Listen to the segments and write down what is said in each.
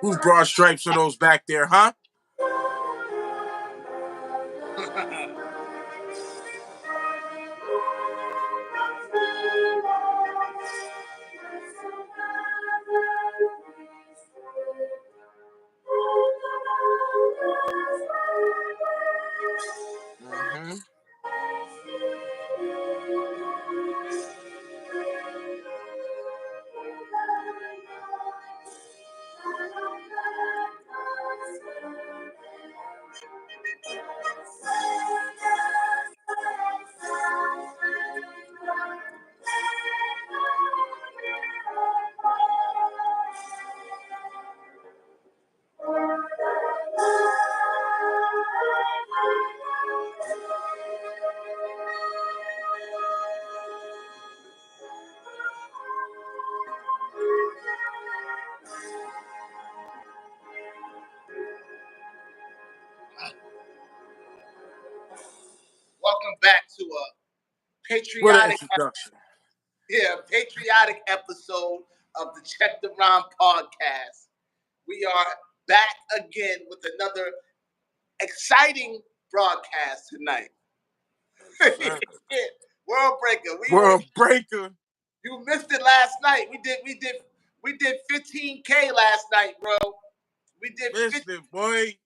Whose broad stripes are those back there, huh? Mm-hmm. Welcome back to a What an patriotic introduction. patriotic episode of the Check the Rhyme podcast. We are back again with another exciting broadcast tonight. World Breaker. World Breaker. You missed it last night. We did 15K last night, bro. We did boy.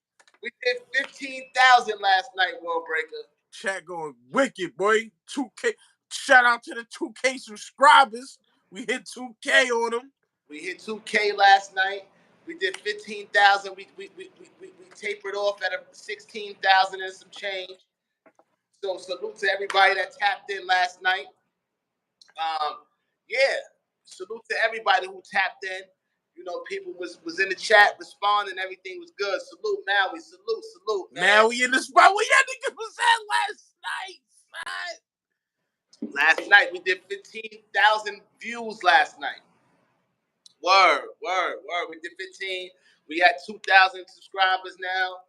We did 15,000 last night, World Breaker. Chat going wicked, boy. 2K. Shout out to the 2K subscribers. We hit 2K on them. We hit 2K last night. We did 15,000. We tapered off at a 16,000 and some change. So salute to everybody that tapped in last night. Salute to everybody who tapped in. You know, people was in the chat responding. Everything was good. Salute, Maui. Salute, man. Maui in the spot. Where y'all niggas was at last night, son? Last night we did 15,000 views last night. Word. We did 15. We had 2,000 subscribers now.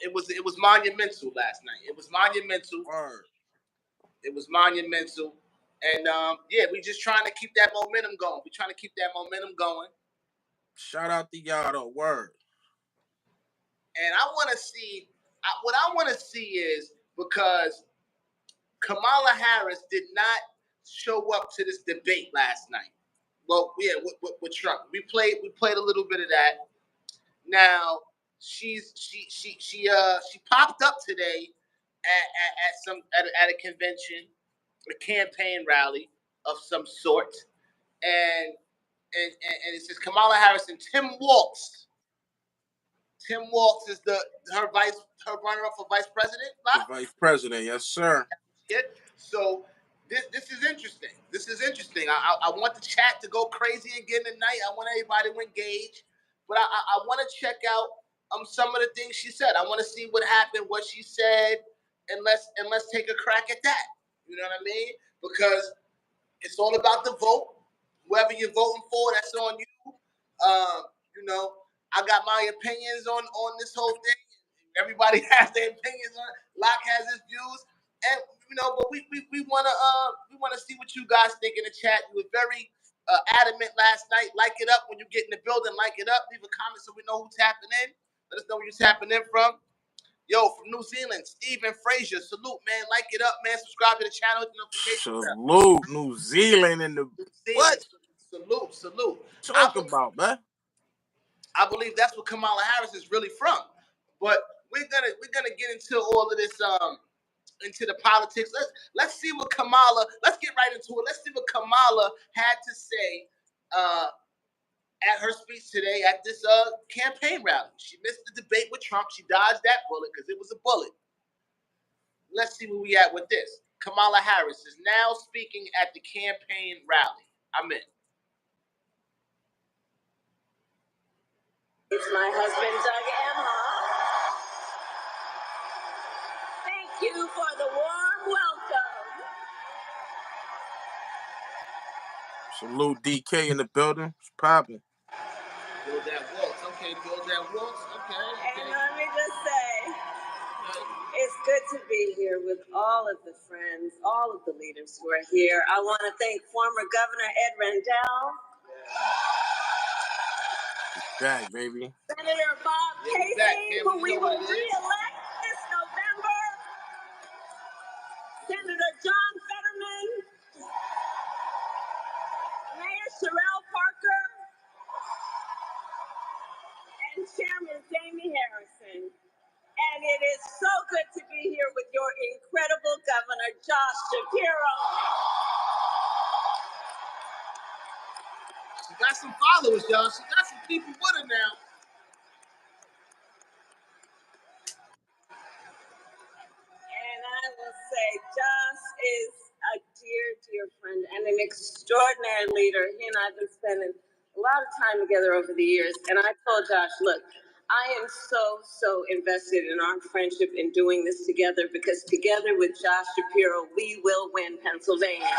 It was monumental last night. It was monumental. Word. It was monumental. And we just trying to keep that momentum going. We trying to keep that momentum going. Shout out to y'all though. Word. And I want to see what I want to see is because Kamala Harris did not show up to this debate last night. Well, yeah, with Trump. We played a little bit of that. Now she popped up today at a convention, a campaign rally of some sort, and it says Kamala Harris and Tim Walz. Tim Walz is her runner-up for vice president. The vice president, yes, sir. So this is interesting. This is interesting. I want the chat to go crazy again tonight. I want everybody to engage, but I want to check out some of the things she said. I want to see what happened, what she said, and let's take a crack at that. You know what I mean? Because it's all about the vote. Whoever you're voting for, that's on you. You know, I got my opinions on this whole thing. Everybody has their opinions on it. Locke has his views, and you know, but we wanna see what you guys think in the chat. You were very adamant last night. Like it up when you get in the building. Like it up. Leave a comment so we know who's tapping in. Let us know where you're tapping in from. Yo, from New Zealand, Stephen Frazier. Salute, man. Like it up, man. Subscribe to the channel. Salute, New Zealand and the what? Salute. Talk about, man. I believe that's what Kamala Harris is really from. But we're gonna get into all of this into the politics. Let's see what Kamala. Let's get right into it. Let's see what Kamala had to say at her speech today at this campaign rally. She missed the debate with Trump. She dodged that bullet because it was a bullet. Let's see where we at with this. Kamala Harris is now speaking at the campaign rally. I'm in. It's my husband, Doug Emhoff. Thank you for the warm welcome. Salute DK in the building. It's popping. Build that waltz. Okay, build that waltz. Okay. And let me just say, it's good to be here with all of the friends, all of the leaders who are here. I want to thank former Governor Ed Rendell. Back, baby. Senator Bob Casey, who we will re-elect this November. Senator John Fetterman. Mayor Sherelle Parker. And Chairman Jamie Harrison. And it is so good to be here with your incredible Governor, Josh Shapiro. She got some followers, y'all. She got some people with her now. And I will say, Josh is a dear, dear friend and an extraordinary leader. He and I have been spending a lot of time together over the years. And I told Josh, look, I am so invested in our friendship in doing this together because together with Josh Shapiro, we will win Pennsylvania.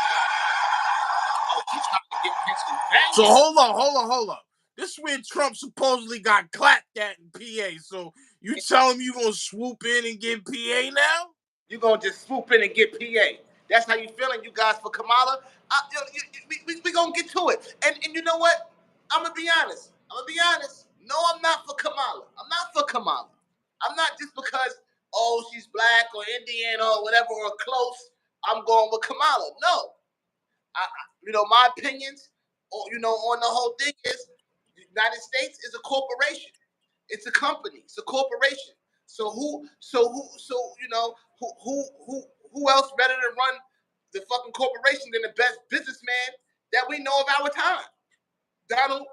Oh, she's trying to get Pennsylvania. So hold on. This is where Trump supposedly got clapped at in PA. So you telling me you gonna swoop in and get PA now? You gonna just swoop in and get PA. That's how you feeling, you guys, for Kamala? We gonna get to it. And you know what? I'm gonna be honest. No, I'm not for Kamala. I'm not just because, oh, she's black or Indian or whatever or close, I'm going with Kamala. No. My opinions, on the whole thing is the United States is a corporation. It's a company. It's a corporation. So who else better to run the fucking corporation than the best businessman that we know of our time? Donald.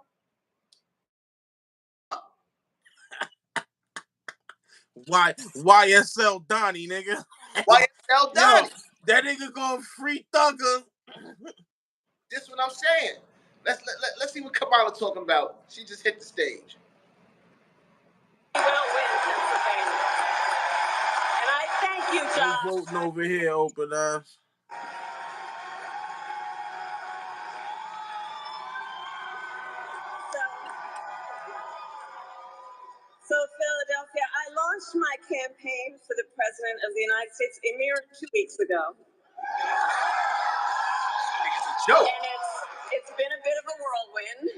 YSL Donnie, nigga. YSL Donnie. Yo, that nigga going free thugger. This is what I'm saying. Let's see what Kamala talking about. She just hit the stage. We will win Pennsylvania. And I thank you, Josh. Who's voting over here, open eyes? So Philadelphia, I launched my campaign for the President of the United States a mere 2 weeks ago. It's a joke. And it's been a bit of a whirlwind.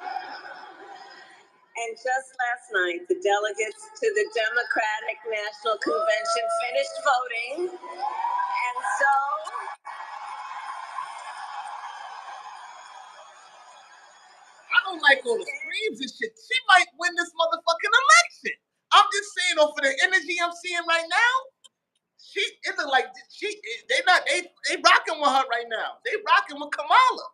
And just last night, the delegates to the Democratic National Convention finished voting. And so I don't like all the screams and shit. She might win this motherfucking election. I'm just saying, for the energy I'm seeing right now, it look like they rocking with her right now. They rocking with Kamala.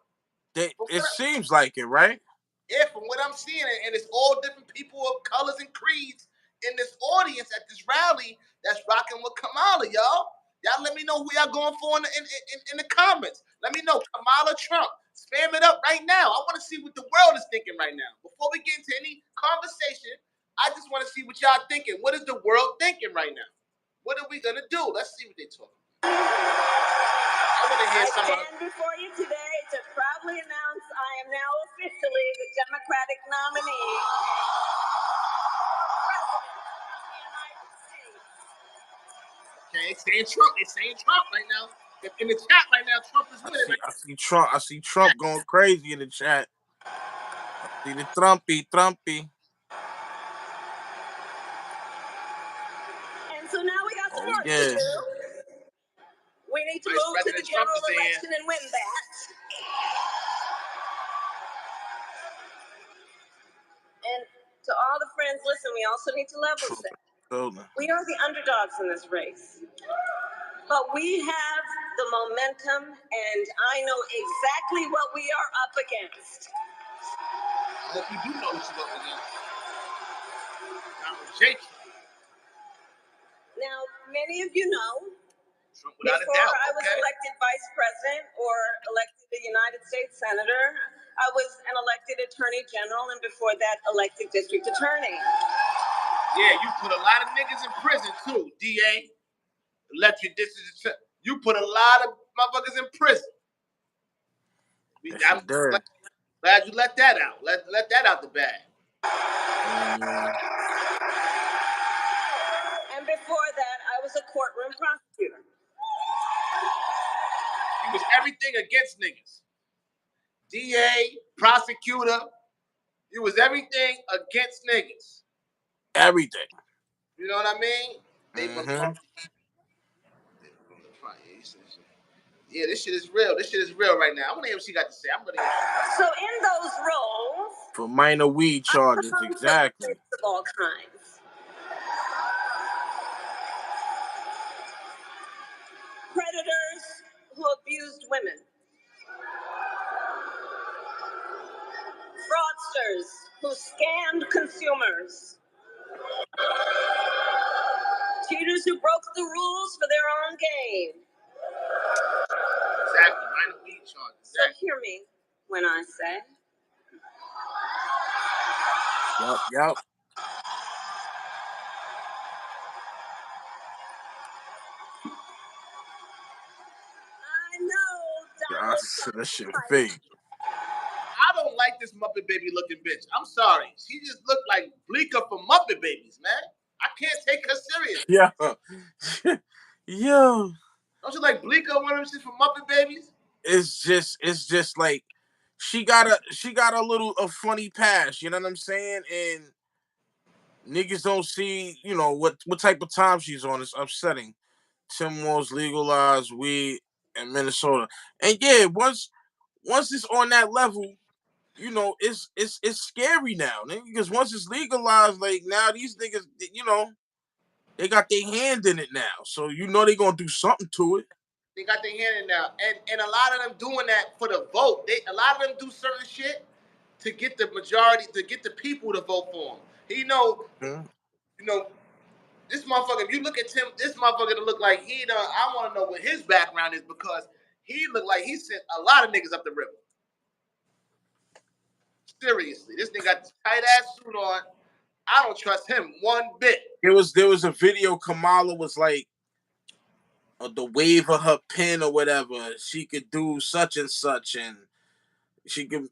It seems like it, right? Yeah, from what I'm seeing, and it's all different people of colors and creeds in this audience at this rally that's rocking with Kamala, y'all. Y'all let me know who y'all going for in the comments. Let me know, Kamala, Trump. Spam it up right now. I want to see what the world is thinking right now. Before we get into any conversation, I just want to see what y'all thinking. What is the world thinking right now? What are we going to do? Let's see what they're talking about. I want to hear I stand before you today to proudly announce I am now officially the Democratic nominee for President of the United States. Okay, it's saying Trump. It's saying Trump right now. In the chat right now, Trump is winning. I see Trump going crazy in the chat. I see the Trumpy. And so now we got some work to do. We need to move to the general election and win that. And to all the friends, listen, we also need to level set. We are the underdogs in this race. But we have the momentum, and I know exactly what we are up against. Well, you do know what you're up against. Donald J. Now, many of you know, before I was elected vice president or elected a United States senator, I was an elected attorney general, and before that, elected district attorney. Yeah, you put a lot of niggas in prison, too, DA. Elected district. You put a lot of motherfuckers in prison. I'm glad you let that out. Let that out the bag. And before that, I was a courtroom prosecutor. You was everything against niggas. DA, prosecutor, You was everything against niggas. Everything. You know what I mean? They Mm-hmm. Yeah, this shit is real. This shit is real right now. I want to hear what she got to say. I'm really interested. So in those roles, For minor weed charges, exactly. of all kinds. Predators who abused women. Fraudsters who scammed consumers. Cheaters who broke the rules for their own gain. Exactly. Minor weed charges. So hear me when I say. Yep. I know Donald That shit fake. I don't like this Muppet Baby looking bitch. I'm sorry. She just looked like Bleeker from Muppet Babies, man. I can't take her serious. Yeah. Yo. Don't you like Bleeker, one of them shit from Muppet Babies? It's just like she got a funny past, you know what I'm saying? And niggas don't see, what type of time she's on. It's upsetting. Tim Walz legalized weed in Minnesota. And yeah, once it's on that level, it's scary now, nigga, because once it's legalized, like now these niggas, they got their hand in it now. So they gonna do something to it. They got their hand in now. And a lot of them doing that for the vote. A lot of them do certain shit to get the majority, to get the people to vote for him. This motherfucker, if you look at Tim, this motherfucker to look like I want to know what his background is, because he looked like he sent a lot of niggas up the river. Seriously, this nigga got this tight ass suit on. I don't trust him one bit. There was a video Kamala was like, the wave of her pen or whatever, she could do such and such, and she could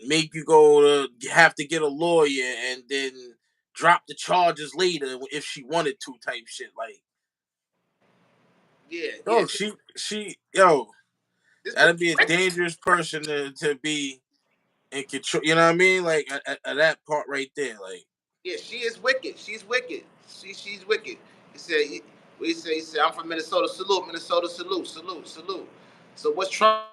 make you go to have to get a lawyer and then drop the charges later if she wanted to, type shit. Like, that'd be a dangerous person to be in control. You know what I mean? Like at that part right there, like. Yeah, she is wicked. She's wicked. She's wicked. He said, I'm from Minnesota. Salute, Minnesota. Salute. So what's Trump?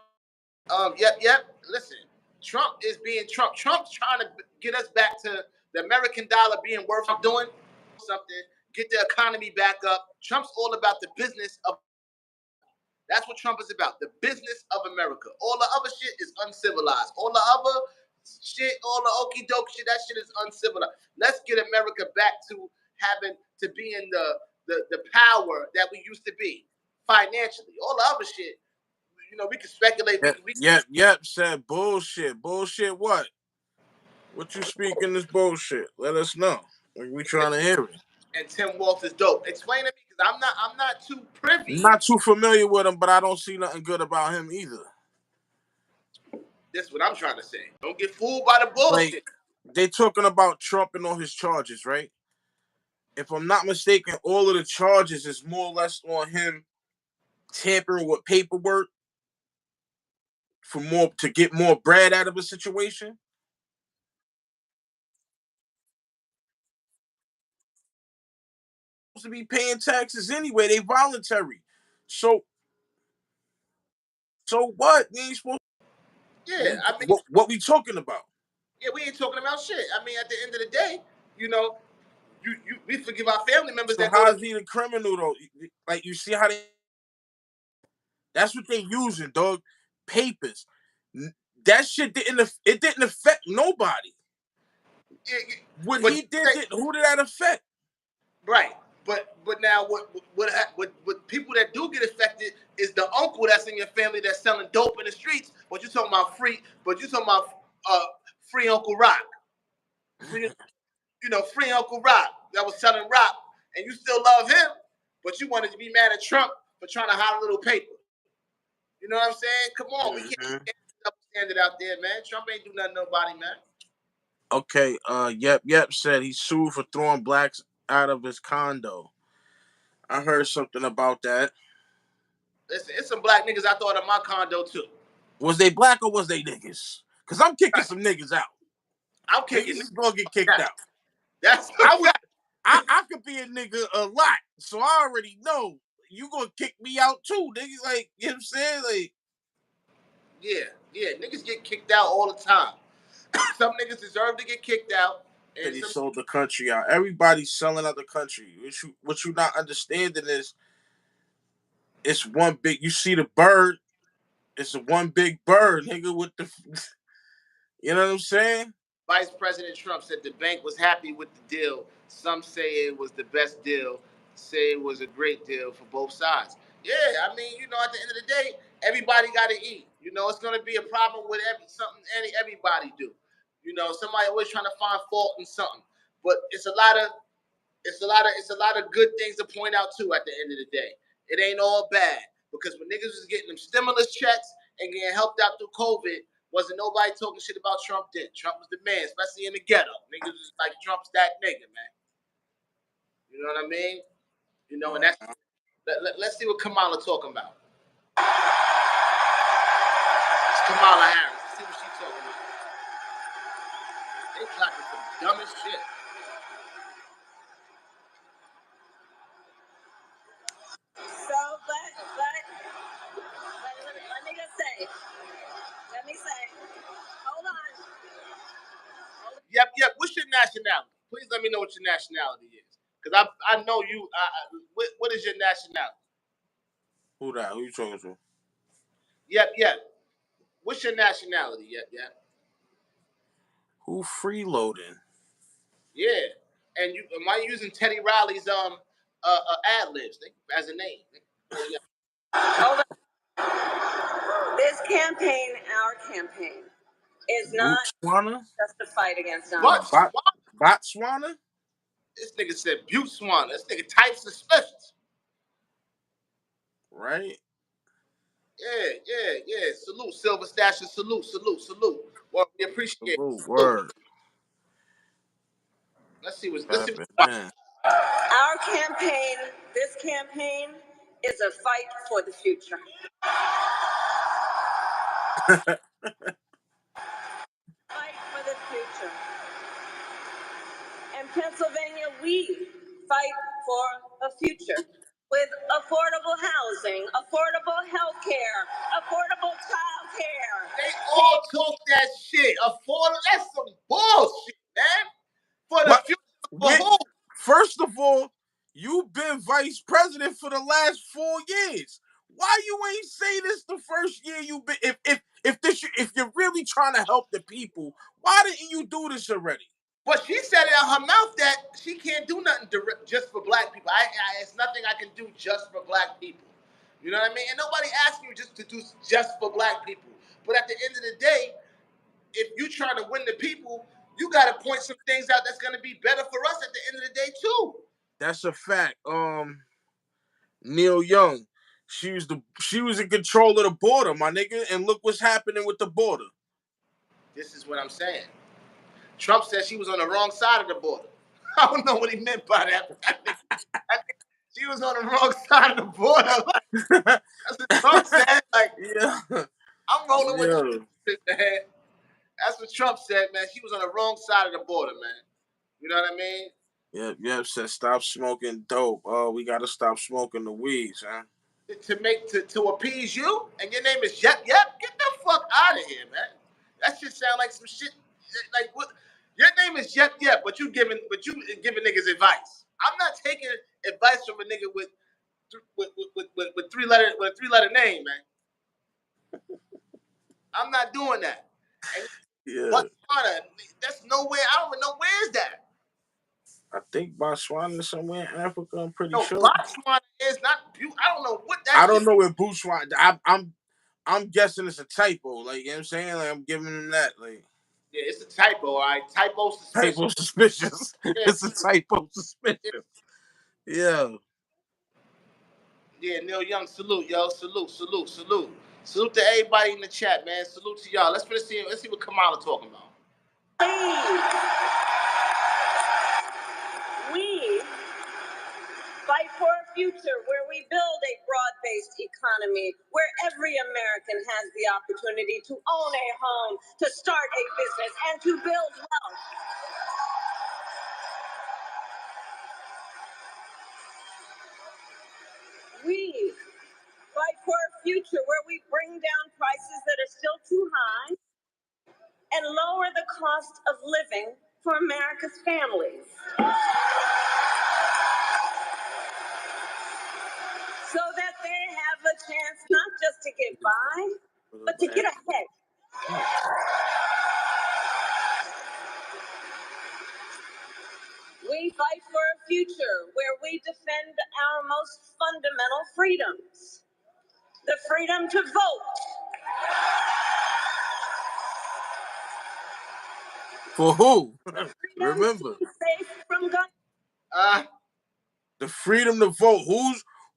Yep. Listen, Trump is being Trump. Trump's trying to get us back to the American dollar being worth doing something, get the economy back up. Trump's all about the business of. That's what Trump is about, the business of America. All the other shit is uncivilized. All the other shit, all the okie doke shit, that shit is uncivilized. Let's get America back to having to be in the power that we used to be financially. All the other shit, we can speculate. Yep. Said bullshit. Bullshit. What you speaking this bullshit? Let us know. We trying to hear it. And Tim Walz is dope. Explain to me, because I'm not too privy. Not too familiar with him, but I don't see nothing good about him either. That's what I'm trying to say. Don't get fooled by the bullshit. Like, they talking about Trump and all his charges, right? If I'm not mistaken, all of the charges is more or less on him tampering with paperwork to get more bread out of a situation. To be paying taxes anyway, they voluntary. So what? We ain't supposed. Yeah, I mean, what we talking about? Yeah, we ain't talking about shit. I mean, at the end of the day, we forgive our family members. So how is he the criminal though? Like, you see how they? That's what they using, dog. Papers. That shit didn't affect nobody. What he did, who did that affect? Right, but now what people that do get affected is the uncle that's in your family that's selling dope in the streets. But you talking about free Uncle Rock. Free Uncle Rock that was selling rock, and you still love him, but you wanted to be mad at Trump for trying to hide a little paper. You know what I'm saying? Come on, we can't stand it out there, man. Trump ain't do nothing to nobody, man. Okay, Yep said he sued for throwing blacks out of his condo. I heard something about that. Listen, it's some black niggas I thought of my condo too. Was they black or was they niggas? Because I'm kicking some niggas out. I'm Niggas kicking. is gonna get kicked out. That's I could be a nigga a lot, so I already know you gonna kick me out too, nigga. Like, you know what I'm saying? Like, yeah, niggas get kicked out all the time. Some niggas deserve to get kicked out. that he sold the country out. Everybody's selling out the country. What you not understanding is it's one big. You see the bird? It's a one big bird, nigga. With the, you know what I'm saying? Vice President Trump said the bank was happy with the deal. Some say it was the best deal. Say it was a great deal for both sides. Yeah, I mean, you know, at the end of the day, everybody got to eat. You know, it's gonna be a problem with everybody do. You know, somebody always trying to find fault in something, but it's a lot of good things to point out too. At the end of the day, it ain't all bad because when niggas was getting them stimulus checks and getting helped out through COVID, wasn't nobody talking shit about Trump then. Trump was the man, especially in the ghetto. Niggas was like, Trump's that nigga, man. You know what I mean? You know, and that's let's see what Kamala talking about. It's Kamala Harris. Let's see what she's talking about. They talking some dumbest shit. So, let me say, hold on. Yep. What's your nationality? Please let me know what your nationality is. Because I know you. What is your nationality? Who that? Who you talking to? Yep. What's your nationality? Yep. Who freeloading? Yeah. And am I using Teddy Riley's ad libs as a name? Oh yeah. Hold on. This campaign, our campaign, is not Botswana? just a fight against Donald What? Botswana? This nigga said Butte-Swana. This nigga type suspicious. Right? Yeah. Salute, Silver Stasher. Salute. Well, we appreciate it. Word. Let's see what's Man. Our campaign, this campaign, is a fight for the future. Fight for the future. In Pennsylvania, we fight for a future with affordable housing, affordable health care, affordable child care. They all talk that shit. That's some bullshit, man. For the future, for who? First of all, you've been vice president for the last 4 years. Why you ain't say this the first year you been? If you're really trying to help the people, why didn't you do this already? But she said it out her mouth that she can't do nothing just for black people. It's nothing I can do just for black people. You know what I mean? And nobody asking you just to do just for black people. But at the end of the day, if you're trying to win the people, you got to point some things out that's going to be better for us at the end of the day too. That's a fact. Neil Young, she was in control of the border, my nigga, and look what's happening with the border. This is what I'm saying. Trump said she was on the wrong side of the border. I don't know what he meant by that. I think she was on the wrong side of the border. That's what Trump said. Like, yeah, I'm rolling with you, man. That's what Trump said, man. She was on the wrong side of the border, man. You know what I mean? Yep. Said stop smoking dope. Oh, we gotta stop smoking the weeds, huh? To appease you, and your name is Yep. Get the fuck out of here, man. That shit sound like some shit. Like what? Your name is Yep, but you giving niggas advice. I'm not taking advice from a nigga with a 3-letter name, man. I'm not doing that. And Botswana, that's nowhere. I don't even know where is that. I think Botswana is somewhere in Africa. I'm pretty sure. Botswana is not. I don't know what that. I don't know where Botswana. I'm guessing it's a typo. Like, you know what I'm saying? Like, I'm giving them that. Like, yeah, it's a typo. All right, typo suspicious. Typo suspicious. It's a typo suspicious. Yeah. Yeah, Neil Young, salute, yo, salute. Salute to everybody in the chat, man. Salute to y'all. Let's see what Kamala talking about. We fight for a future where we build a broad-based economy where every American has the opportunity to own a home, to start a business, and to build wealth. We fight for a future where we bring down prices that are still too high and lower the cost of living for America's families, so that they have a chance not just to get by, but to get ahead. We fight for a future where we defend our most fundamental freedoms. The freedom to vote. For who? Remember. To be safe from guns. The freedom to vote.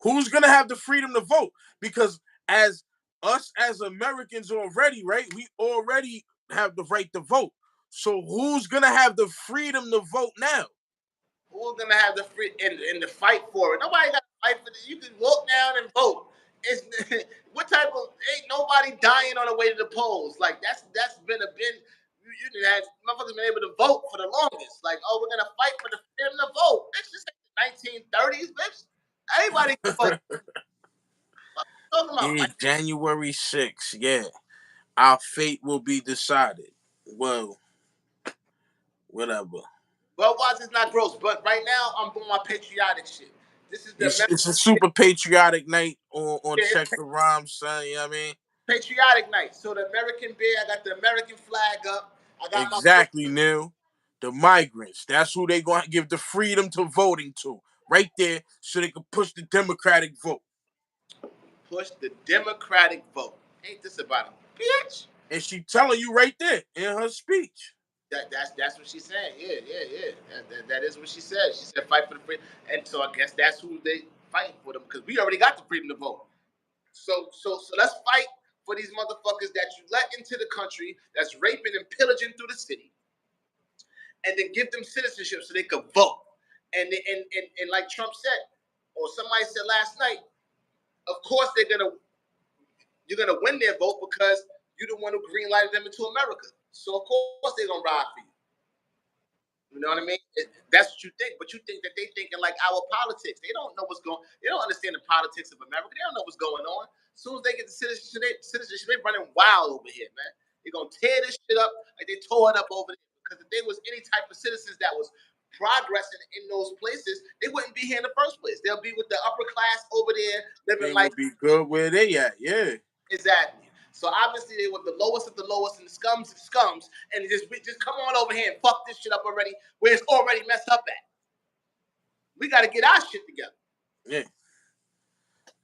Who's gonna have the freedom to vote? Because as us as Americans already, right? We already have the right to vote. So who's gonna have the freedom to vote now? Who's gonna have the free in the fight for it? Nobody got to fight for this. You can walk down and vote. It's what type of ain't nobody dying on the way to the polls. Like that's been you didn't have motherfuckers been able to vote for the longest. Like, oh, we're gonna fight for the freedom to vote. It's just like the 1930s, bitch. Everybody can vote. Yeah, January 6th. Yeah, our fate will be decided. Well, whatever. Well, Walz is not gross, but right now I'm doing my patriotic shit. This is it's a super patriotic night on Check the Rhymes, son. You know what I mean? Patriotic night. So the American bear, I got the American flag up. I got exactly, Neil. The migrants. That's who they gonna give the freedom to voting to. Right there, so they can push the Democratic vote. Push the Democratic vote. Ain't this about a bitch? And she telling you right there in her speech. That's what she said. Yeah. That is what she said. She said fight for the freedom. And so I guess that's who they fighting for them, because we already got the freedom to vote. So let's fight for these motherfuckers that you let into the country, that's raping and pillaging through the city, and then give them citizenship so they could vote. And like Trump said, or somebody said last night, of course you're gonna win their vote because you're the one who greenlighted them into America. So of course they're gonna ride for you. You know what I mean? That's what you think, but you think that they thinking like our politics. They don't know what's going. They don't understand the politics of America. They don't know what's going on. As soon as they get the citizenship, they're running wild over here, man. They're gonna tear this shit up like they tore it up over there. Because if there was any type of citizens that was progressing in those places, they wouldn't be here in the first place. They'll be with the upper class over there living like. They would be good where they at, yeah. Exactly. So obviously they were the lowest of the lowest and the scums of scums, and just come on over here and fuck this shit up already, where it's already messed up at. We got to get our shit together.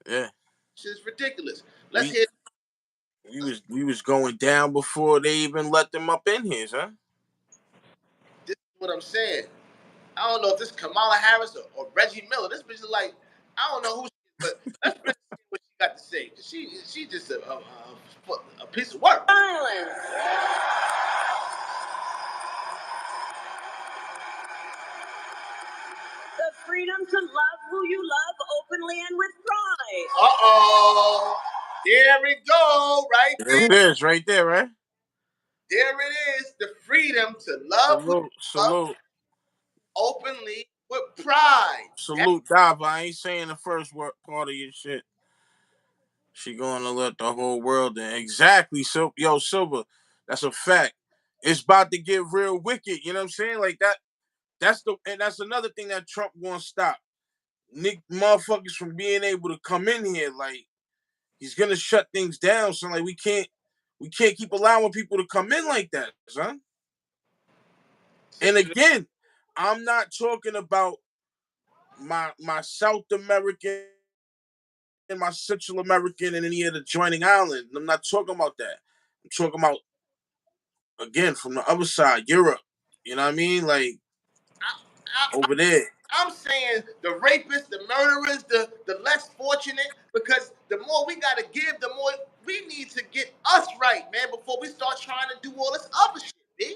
Yeah. Shit's ridiculous. Let's hear. We was going down before they even let them up in here, huh? This is what I'm saying. I don't know if this is Kamala Harris or Reggie Miller. This bitch is like, I don't know who she is, but let's see what she got to say. She just a piece of work. Violence. The freedom to love who you love openly and with pride. Uh-oh. There we go, right there. It is, right there, right? There it is. The freedom to love who you love openly with pride. Salute, Dava. I ain't saying the first part of your shit. She gonna let the whole world in. Exactly. So, yo, Silver, that's a fact. It's about to get real wicked. You know what I'm saying? Like that. That's another thing that Trump gonna stop. Nick motherfuckers from being able to come in here. Like, he's gonna shut things down. So like we can't keep allowing people to come in like that, son. And again, I'm not talking about my South American and my Central American and any of the joining islands. I'm not talking about that. I'm talking about, again, from the other side, Europe. You know what I mean? Like, over there. I'm saying the rapists, the murderers, the less fortunate, because the more we got to give, the more we need to get us right, man, before we start trying to do all this other shit, B.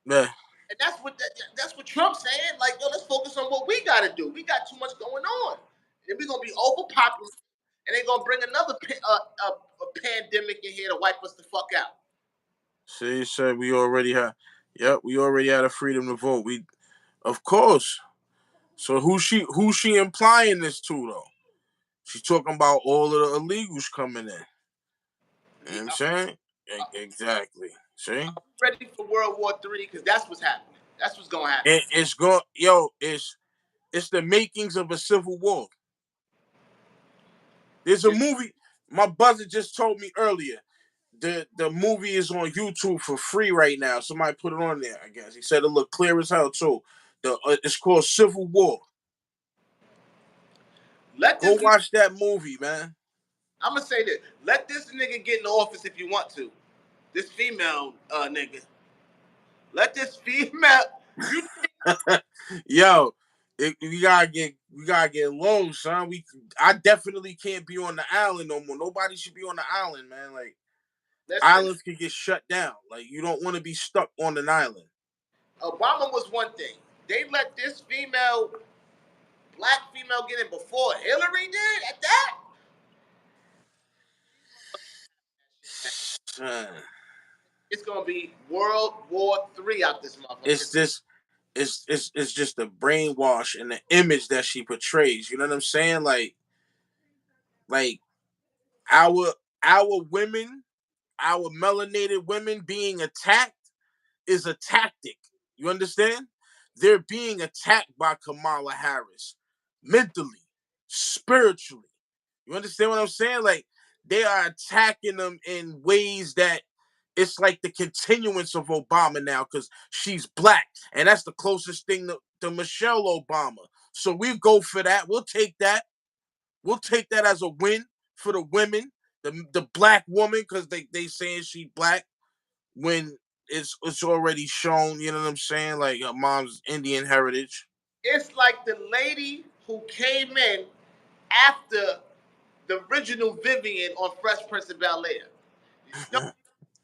Yeah. And that's what Trump's saying. Like, yo, let's focus on what we got to do. We got too much going on. and we're gonna be overpopulated, and they're gonna bring another a pandemic in here to wipe us the fuck out. See, he said we already had. Yep, we already had a freedom to vote. We, of course. So who's she implying this to though? She's talking about all of the illegals coming in. You know what I'm saying? Exactly. See? Ready for World War III because that's what's happening. That's what's gonna happen. It's it's the makings of a civil war. There's a movie. My buzzer just told me earlier. The movie is on YouTube for free right now. Somebody put it on there. I guess he said it looked clear as hell too. It's called Civil War. Go watch that movie, man. I'm gonna say this. Let this nigga get in the office if you want to. This female nigga. Let this female. Yo, we gotta get low, son. I definitely can't be on the island no more. Nobody should be on the island, man. Like islands can get shut down. Like you don't want to be stuck on an island. Obama was one thing. They let this black female get in before Hillary did at that. Son. It's gonna be World War III out this motherfucker. It's just the brainwash and the image that she portrays. You know what I'm saying? Like our women, our melanated women being attacked is a tactic. You understand? They're being attacked by Kamala Harris mentally, spiritually. You understand what I'm saying? Like they are attacking them in ways that it's like the continuance of Obama now because she's black. And that's the closest thing to Michelle Obama. So we go for that. We'll take that. We'll take that as a win for the women, the black woman, because they saying she black when it's already shown, you know what I'm saying? Like her mom's Indian heritage. It's like the lady who came in after the original Vivian on Fresh Prince of Bel-Air. You know,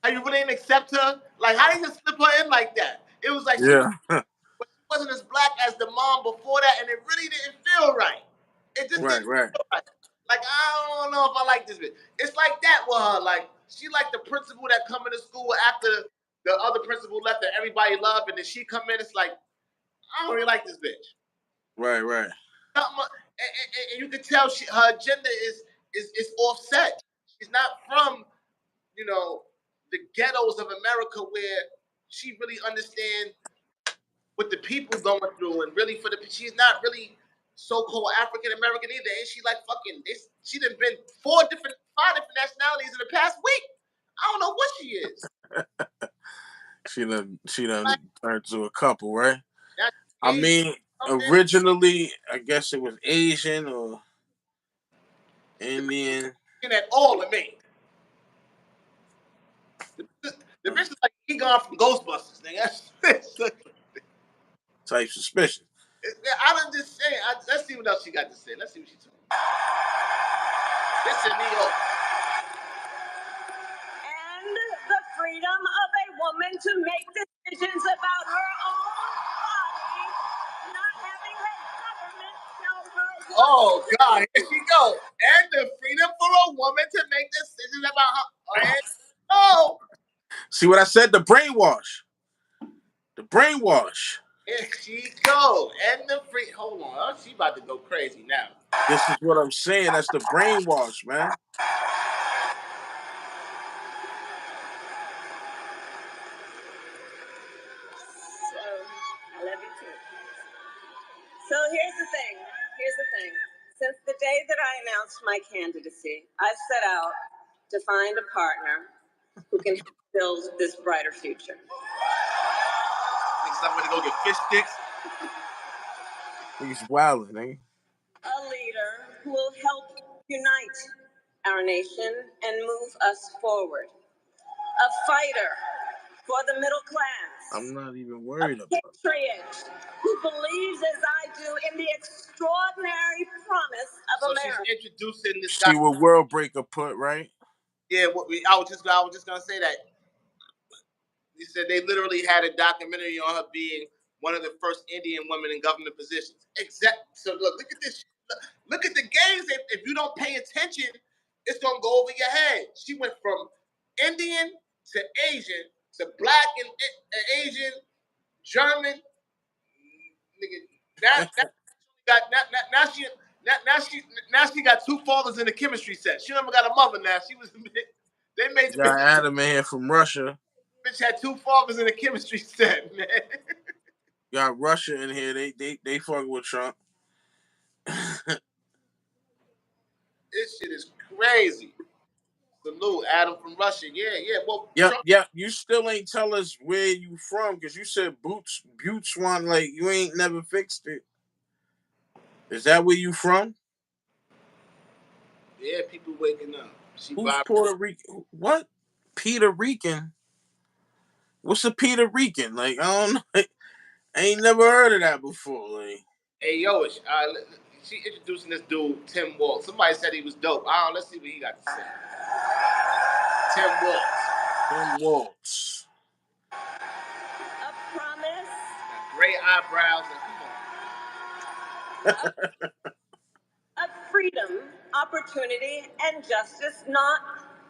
how you really didn't accept her? Like, how did you slip her in like that? It was like yeah. But she wasn't as black as the mom before that, and it really didn't feel right. It just didn't feel right. Like, I don't know if I like this bitch. It's like that with her. Like, she like the principal that come into school after the other principal left that everybody loved, and then she come in, it's like, I don't really like this bitch. Right. And you can tell her agenda is offset. She's not from, the ghettos of America where she really understands what the people going through, and really she's not really so-called African American either. And she like fucking she done been 5 different nationalities in the past week. I don't know what she is. she done turned to a couple, right? I mean, originally I guess it was Asian or Indian. At all of me. The bitch is like Egon from Ghostbusters, nigga. Type suspicion. I don't just say. Let's see what else she got to say. Let's see what she's talking about. Listen me up. And the freedom of a woman to make decisions about her own body, not having her government tell her. Oh God, here she go. And the freedom for a woman to make decisions about her. Oh. See what I said? The brainwash. The brainwash. Here she go. And the free. Hold on. She about to go crazy now. This is what I'm saying. That's the brainwash, man. So, I love you too. So here's the thing. Since the day that I announced my candidacy, I set out to find a partner who can help build this brighter future. Thinks I'm gonna go get fish sticks? He's wilding, eh? A leader who will help unite our nation and move us forward. A fighter for the middle class. I'm not even worried about it. A patriot who believes as I do in the extraordinary promise of America. She's introducing this guy. See what World Breaker put, right? Yeah, I was just gonna say that. He said they literally had a documentary on her being one of the first Indian women in government positions. So look at this. look at the games. If you don't pay attention, it's gonna go over your head. She went from Indian to Asian to black and Asian, German. Nigga, now she got two fathers in the chemistry set. She never got a mother now. She was they made the got Adam in here from Russia. bitch had two fathers in the chemistry set, man. Got Russia in here. They fucking with Trump. This shit is crazy. Salute, Adam from Russia. Yeah. Well, Yeah, Trump, yeah. You still ain't tell us where you from because you said Buttes one. Like you ain't never fixed it. Is that where you from? yeah, people waking up. Who's Puerto Rican? What? Puerto Rican? What's a Puerto Rican? Like I don't know. I ain't never heard of that before. Like, Hey, yo, she introducing this dude, Tim Walz. Somebody said he was dope. Let's see what he got to say. Tim Walz. Tim Walz. A promise. Gray eyebrows. And come on. Of freedom, opportunity, and justice, not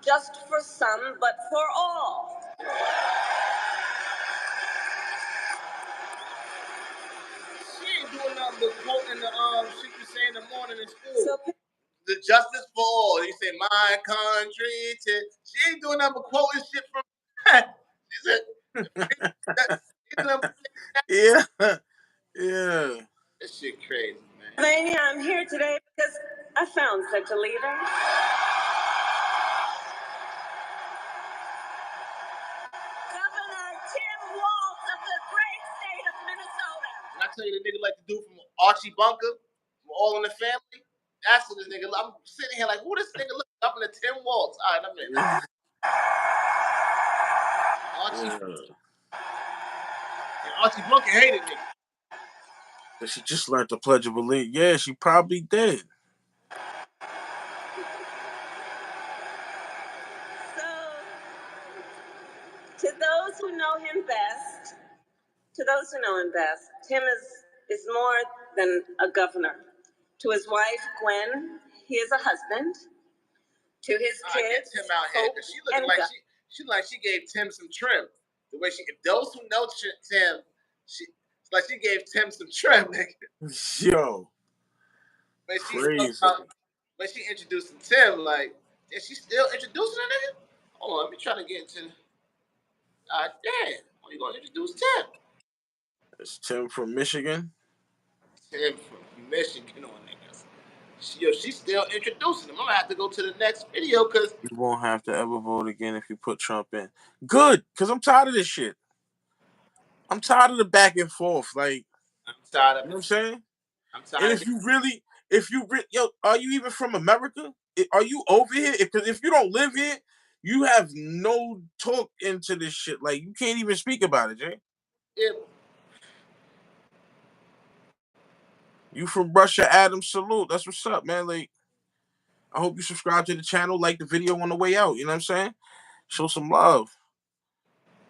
just for some, but for all. She ain't doing nothing but quoting the shit you say in the morning in school. The justice for all. You say my country. She ain't doing nothing but quoting shit from. Yeah, yeah. This shit crazy, man. Pennsylvania, I'm here today because I found such a leader. Governor Tim Walz of the great state of Minnesota. When I tell you the nigga like the dude from Archie Bunker, from All in the Family, that's what this nigga. I'm sitting here like, who this nigga look up in the Tim Walz? All right, I'm in. Archie Bunker hated me. But she just learned the Pledge of Allegiance. Yeah, she probably did. So, to those who know him best, Tim is more than a governor. To his wife, Gwen, he is a husband. To his kids, Tim out here because she looking like she gave Tim some trim. The way if those who know Tim, it's like she gave Tim some trim, nigga. Yo, crazy. But she introducing Tim, like, is she still introducing a nigga? Hold on, let me try to get into. Damn, how you gonna introduce Tim? It's Tim from Michigan. Tim from Michigan on niggas. She's still introducing him. I'm gonna have to go to the next video because you won't have to ever vote again if you put Trump in. Good, because I'm tired of this shit. I'm tired of the back and forth. Like, I'm tired of it. You know what I'm saying? I'm tired and of if you yo, are you even from America? Are you over here? Because if you don't live here, you have no talk into this shit. Like, you can't even speak about it, Jay. Yeah. You from Russia, Adam? Salute. That's what's up, man. Like, I hope you subscribe to the channel, like the video on the way out. You know what I'm saying? Show some love.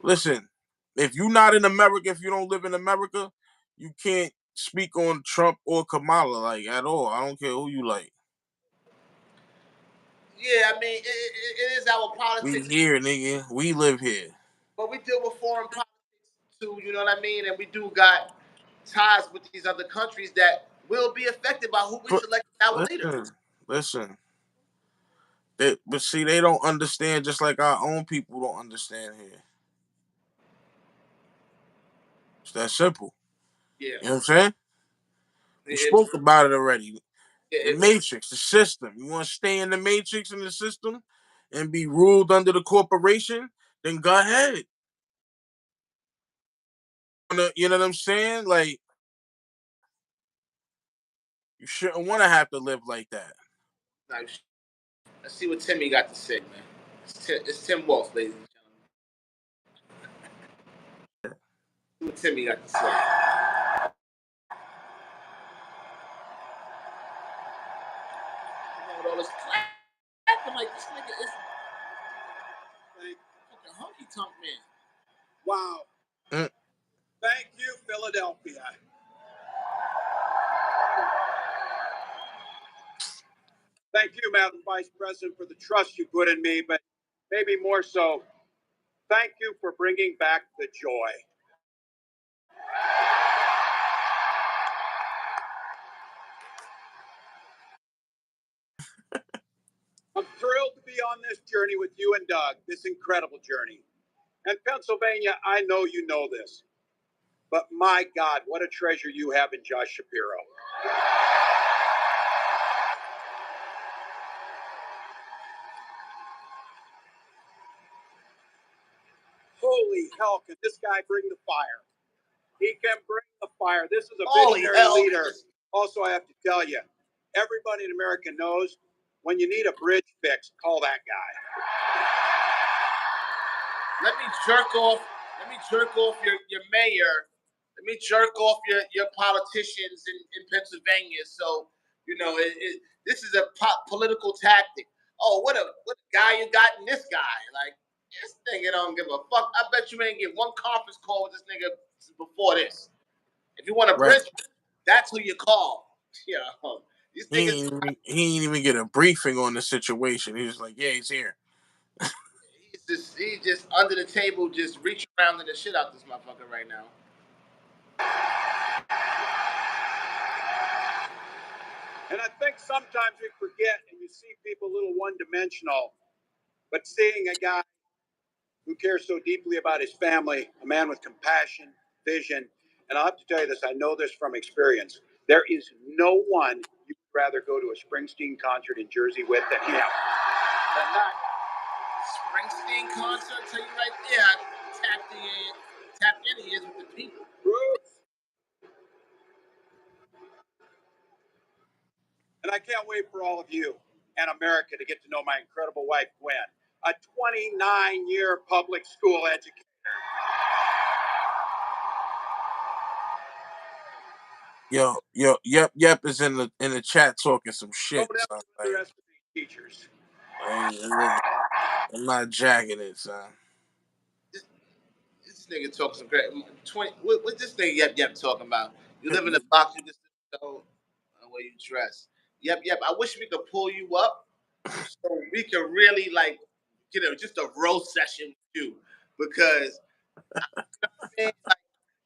Listen, if you're not in America, if you don't live in America, you can't speak on Trump or Kamala, like, at all. I don't care who you like. Yeah, I mean, it is our politics. We here, nigga. We live here. But we deal with foreign politics too, you know what I mean? And we do got ties with these other countries that will be affected by who we select as our leader. Listen. But see, they don't understand, just like our own people don't understand here. It's that simple. Yeah. You know what I'm saying? We spoke about it already. The matrix, the system. You want to stay in the matrix and the system and be ruled under the corporation? Then go ahead. You know what I'm saying? Like, you shouldn't want to have to live like that. Let's see what Timmy got to say, man. It's Tim Walz, ladies and gentlemen. See what Timmy got to say. All this clapping like this nigga is like fucking honky tonk man. Wow. Thank you, Philadelphia. Thank you, Madam Vice President, for the trust you put in me, but maybe more so, thank you for bringing back the joy. I'm thrilled to be on this journey with you and Doug, this incredible journey. And Pennsylvania, I know you know this, but my God, what a treasure you have in Josh Shapiro. Holy hell, can this guy bring the fire? He can bring the fire. This is a visionary leader. Also, I have to tell you, everybody in America knows when you need a bridge fixed, call that guy. Let me jerk off your mayor. Let me jerk off your politicians in Pennsylvania. So, this is a political tactic. Oh, what a guy you got in this guy. Like, this nigga don't give a fuck. I bet you ain't get one conference call with this nigga before this. If you want a bridge, that's who you call. Yeah. These niggas, he ain't even get a briefing on the situation. He was like, yeah, he's here. he's just under the table, just reaching around the shit out this motherfucker right now. And I think sometimes we forget and you see people a little one-dimensional, but seeing a guy who cares so deeply about his family, a man with compassion, vision, and I'll have to tell you this, I know this from experience. There is no one you'd rather go to a Springsteen concert in Jersey with than him. Springsteen concert, tell you right there, tap in he is with the people. And I can't wait for all of you and America to get to know my incredible wife, Gwen, a 29-year public school educator. Yep is in the chat talking some shit. Don't underestimate teachers. I'm not jacking it, son. This nigga talking some great. What's this nigga Yep talking about? You live in a box, you just know the way you dress. Yep. I wish we could pull you up so we could really just a roast session with you because man,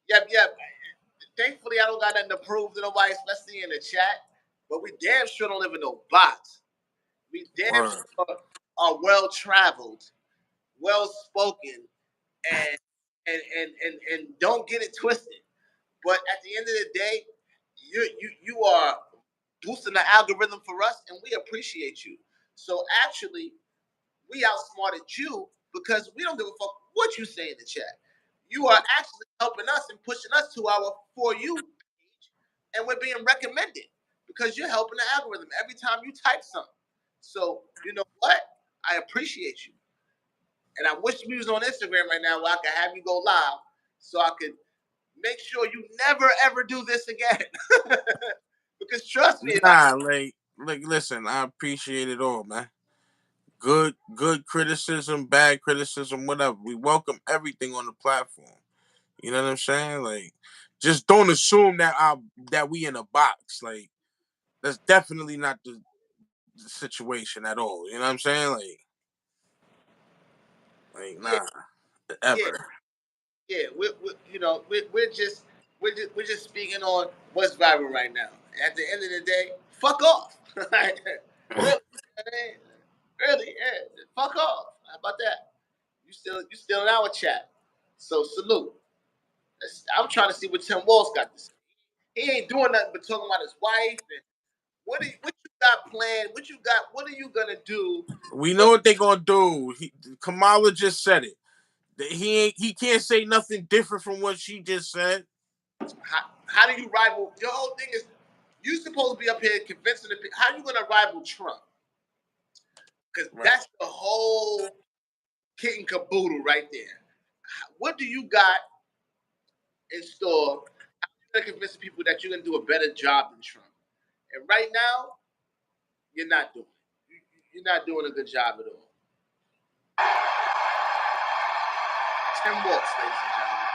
Yep. Thankfully, I don't got nothing to prove to nobody, especially in the chat. But we damn sure don't live in no box. We damn sure are well traveled, well spoken, and don't get it twisted. But at the end of the day, you are boosting the algorithm for us, and we appreciate you. So actually, we outsmarted you because we don't give a fuck what you say in the chat. You are actually helping us and pushing us to our For You page, and we're being recommended because you're helping the algorithm every time you type something. So, you know what? I appreciate you. And I wish we was on Instagram right now where I could have you go live so I could make sure you never, ever do this again. Because trust me. Listen, I appreciate it all, man. Good criticism, bad criticism, whatever. We welcome everything on the platform. You know what I'm saying? Like, just don't assume that we in a box. Like, that's definitely not the situation at all. You know what I'm saying? Nah, ever. Yeah, we're just speaking on what's viral right now. At the end of the day, fuck off. really, fuck off. How about that? You still in our chat. So salute. I'm trying to see what Tim Walz got to say. He ain't doing nothing but talking about his wife and what you got planned. What are you gonna do? We know what they gonna do. Kamala just said it. He can't say nothing different from what she just said. How do you rival? Your whole thing is you supposed to be up here convincing the people. How you gonna rival Trump? Because that's the whole kit and caboodle right there. What do you got in store? How are you gonna convince the people that you're gonna do a better job than Trump? And right now, you're not doing it. You're not doing a good job at all. Tim Walz, ladies and gentlemen.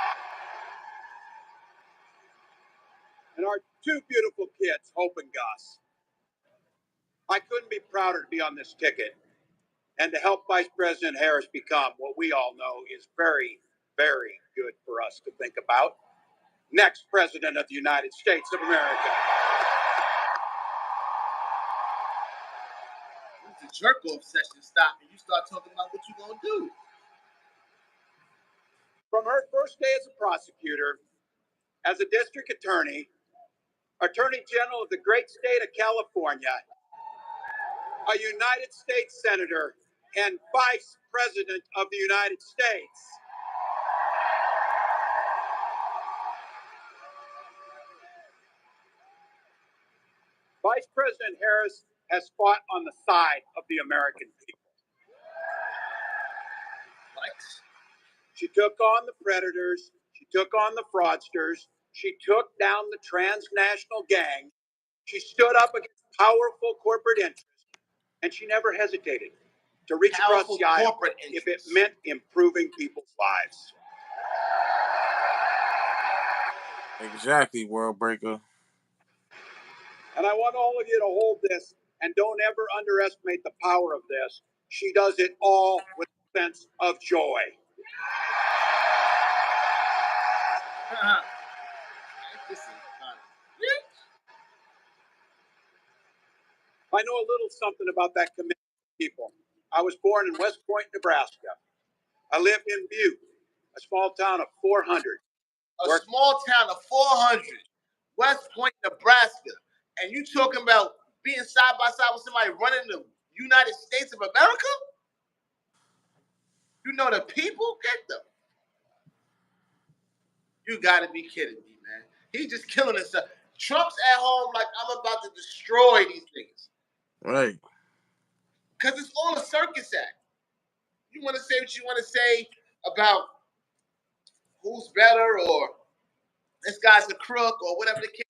And our two beautiful kids, Hope and Gus. I couldn't be prouder to be on this ticket and to help Vice President Harris become what we all know is very, very good for us to think about. Next President of the United States of America. The jerk-off session stop and you start talking about what you're going to do. From her first day as a prosecutor, as a district attorney, Attorney General of the great state of California, a United States Senator, and Vice President of the United States. Vice President Harris has fought on the side of the American people. She took on the predators. She took on the fraudsters. She took down the transnational gang. She stood up against powerful corporate interests, and she never hesitated to reach across the aisle if it meant improving people's lives. Exactly, World Breaker. And I want all of you to hold this and don't ever underestimate the power of this. She does it all with a sense of joy. I know a little something about that commitment of people. I was born in West Point, Nebraska. I lived in Butte, a small town of 400. A small town of 400, West Point, Nebraska. And you talking about being side by side with somebody running the United States of America? You know the people? Get them. You gotta be kidding me, man. He's just killing himself. Trump's at home like I'm about to destroy these things. Right. Because it's all a circus act. You want to say what you want to say about who's better or this guy's a crook or whatever the case.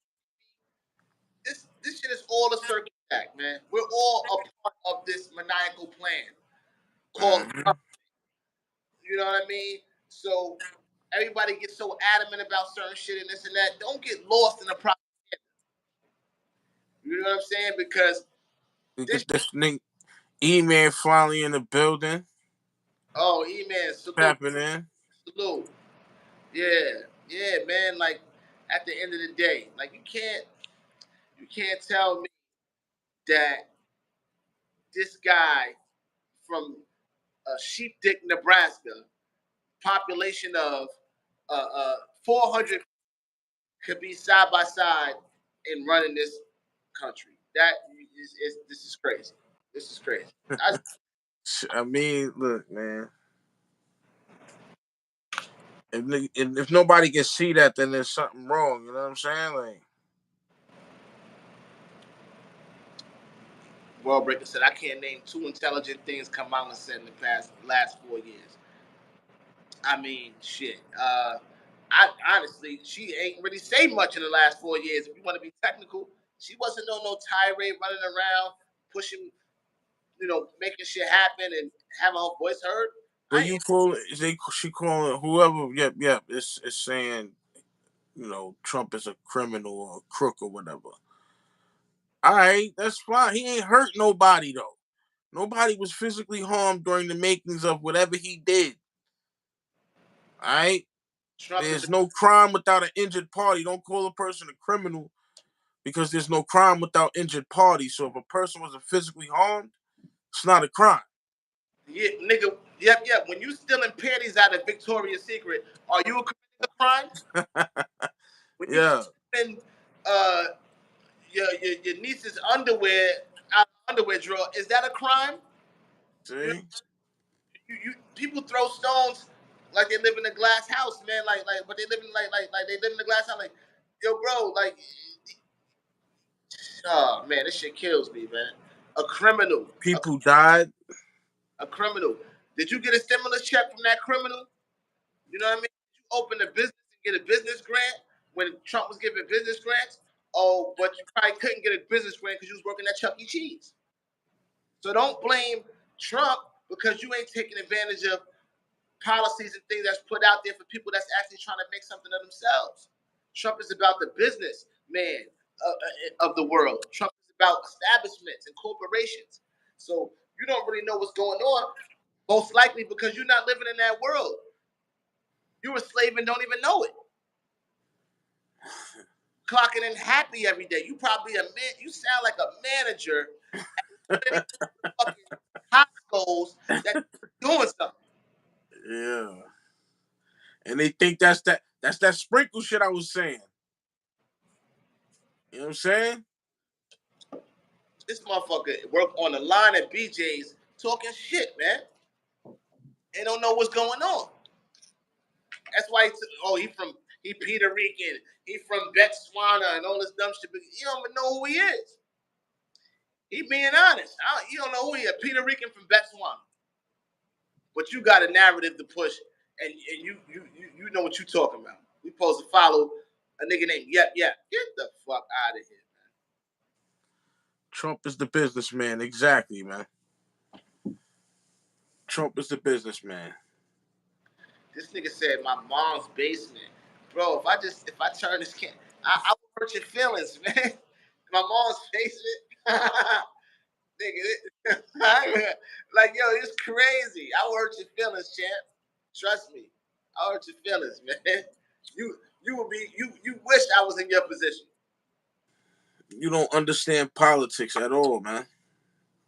This shit is all a circus act, man. We're all a part of this maniacal plan called government. You know what I mean? So everybody gets so adamant about certain shit and this and that. Don't get lost in the propaganda. You know what I'm saying? Because this nigga E-Man finally in the building. Oh, E-Man, salute. Happening. Salute. Yeah, man. Like at the end of the day, like you can't tell me that this guy from Sheep Dick, Nebraska, population of 400 could be side by side in running this country. This is crazy. This is crazy. I mean, look, man. If nobody can see that, then there's something wrong. You know what I'm saying? Like, World Breaker said, I can't name two intelligent things Kamala said in the last 4 years. I mean, shit. I honestly, she ain't really say much in the last 4 years. If you want to be technical, she wasn't on no tirade running around pushing, making shit happen and having her voice heard. but you call it? She calling whoever? Yep. It's saying, Trump is a criminal or a crook or whatever. All right, that's fine. He ain't hurt nobody though. Nobody was physically harmed during the makings of whatever he did. All right. There's no crime without an injured party. Don't call a person a criminal because there's no crime without injured party. So if a person wasn't physically harmed, it's not a crime. Yeah, nigga. Yep. When you stealing panties out of Victoria's Secret, are you committing a crime? When you stealing your niece's underwear out of underwear drawer, is that a crime? See? You people throw stones like they live in a glass house, man. But they live in like they live in a glass house. Like, yo, bro, like, oh man, this shit kills me, man. A criminal. People died. A criminal. Did you get a stimulus check from that criminal? You know what I mean? Did you open a business and get a business grant when Trump was giving business grants? Oh, but you probably couldn't get a business grant because you was working at Chuck E. Cheese. So don't blame Trump because you ain't taking advantage of policies and things that's put out there for people that's actually trying to make something of themselves. Trump is about the business man of the world. Trump is about establishments and corporations. So you don't really know what's going on, most likely because you're not living in that world. You're a slave and don't even know it. Clocking in happy every day. You probably a man. You sound like a manager at fucking Costco's that doing something. Yeah. And they think that's that sprinkle shit I was saying. You know what I'm saying? This motherfucker work on the line at BJ's talking shit, man. They don't know what's going on. That's why he Puerto Rican, he from Botswana and all this dumb shit. But you don't even know who he is. He being honest. You don't know who he is. Puerto Rican from Botswana. But you got a narrative to push, and you know what you talking about. We supposed to follow a nigga named Yep. Get the fuck out of here, man. Trump is the businessman. Exactly, man. Trump is the businessman. This nigga said my mom's basement. Bro, if I turn this I will hurt your feelings, man. My mom's basement. Nigga, like, yo, it's crazy. I will hurt your feelings, champ. Trust me. I'll hurt your feelings, man. You wish I was in your position. You don't understand politics at all, man.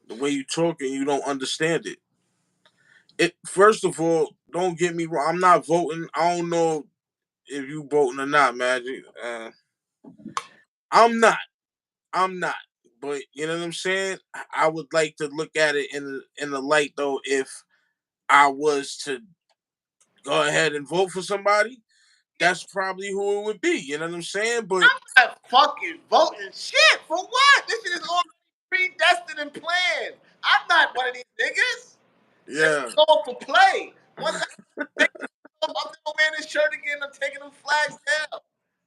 The way you talking, you don't understand it. First of all, don't get me wrong. I'm not voting. I don't know if you voting or not, Magic. I'm not. But you know what I'm saying? I would like to look at it in the light though. If I was to go ahead and vote for somebody, that's probably who it would be. You know what I'm saying? But I'm not fucking voting shit for what? This shit is all predestined and planned. I'm not one of these niggas. yeah, It's all for play. Once I'm wearing this shirt again, I'm taking them flags down.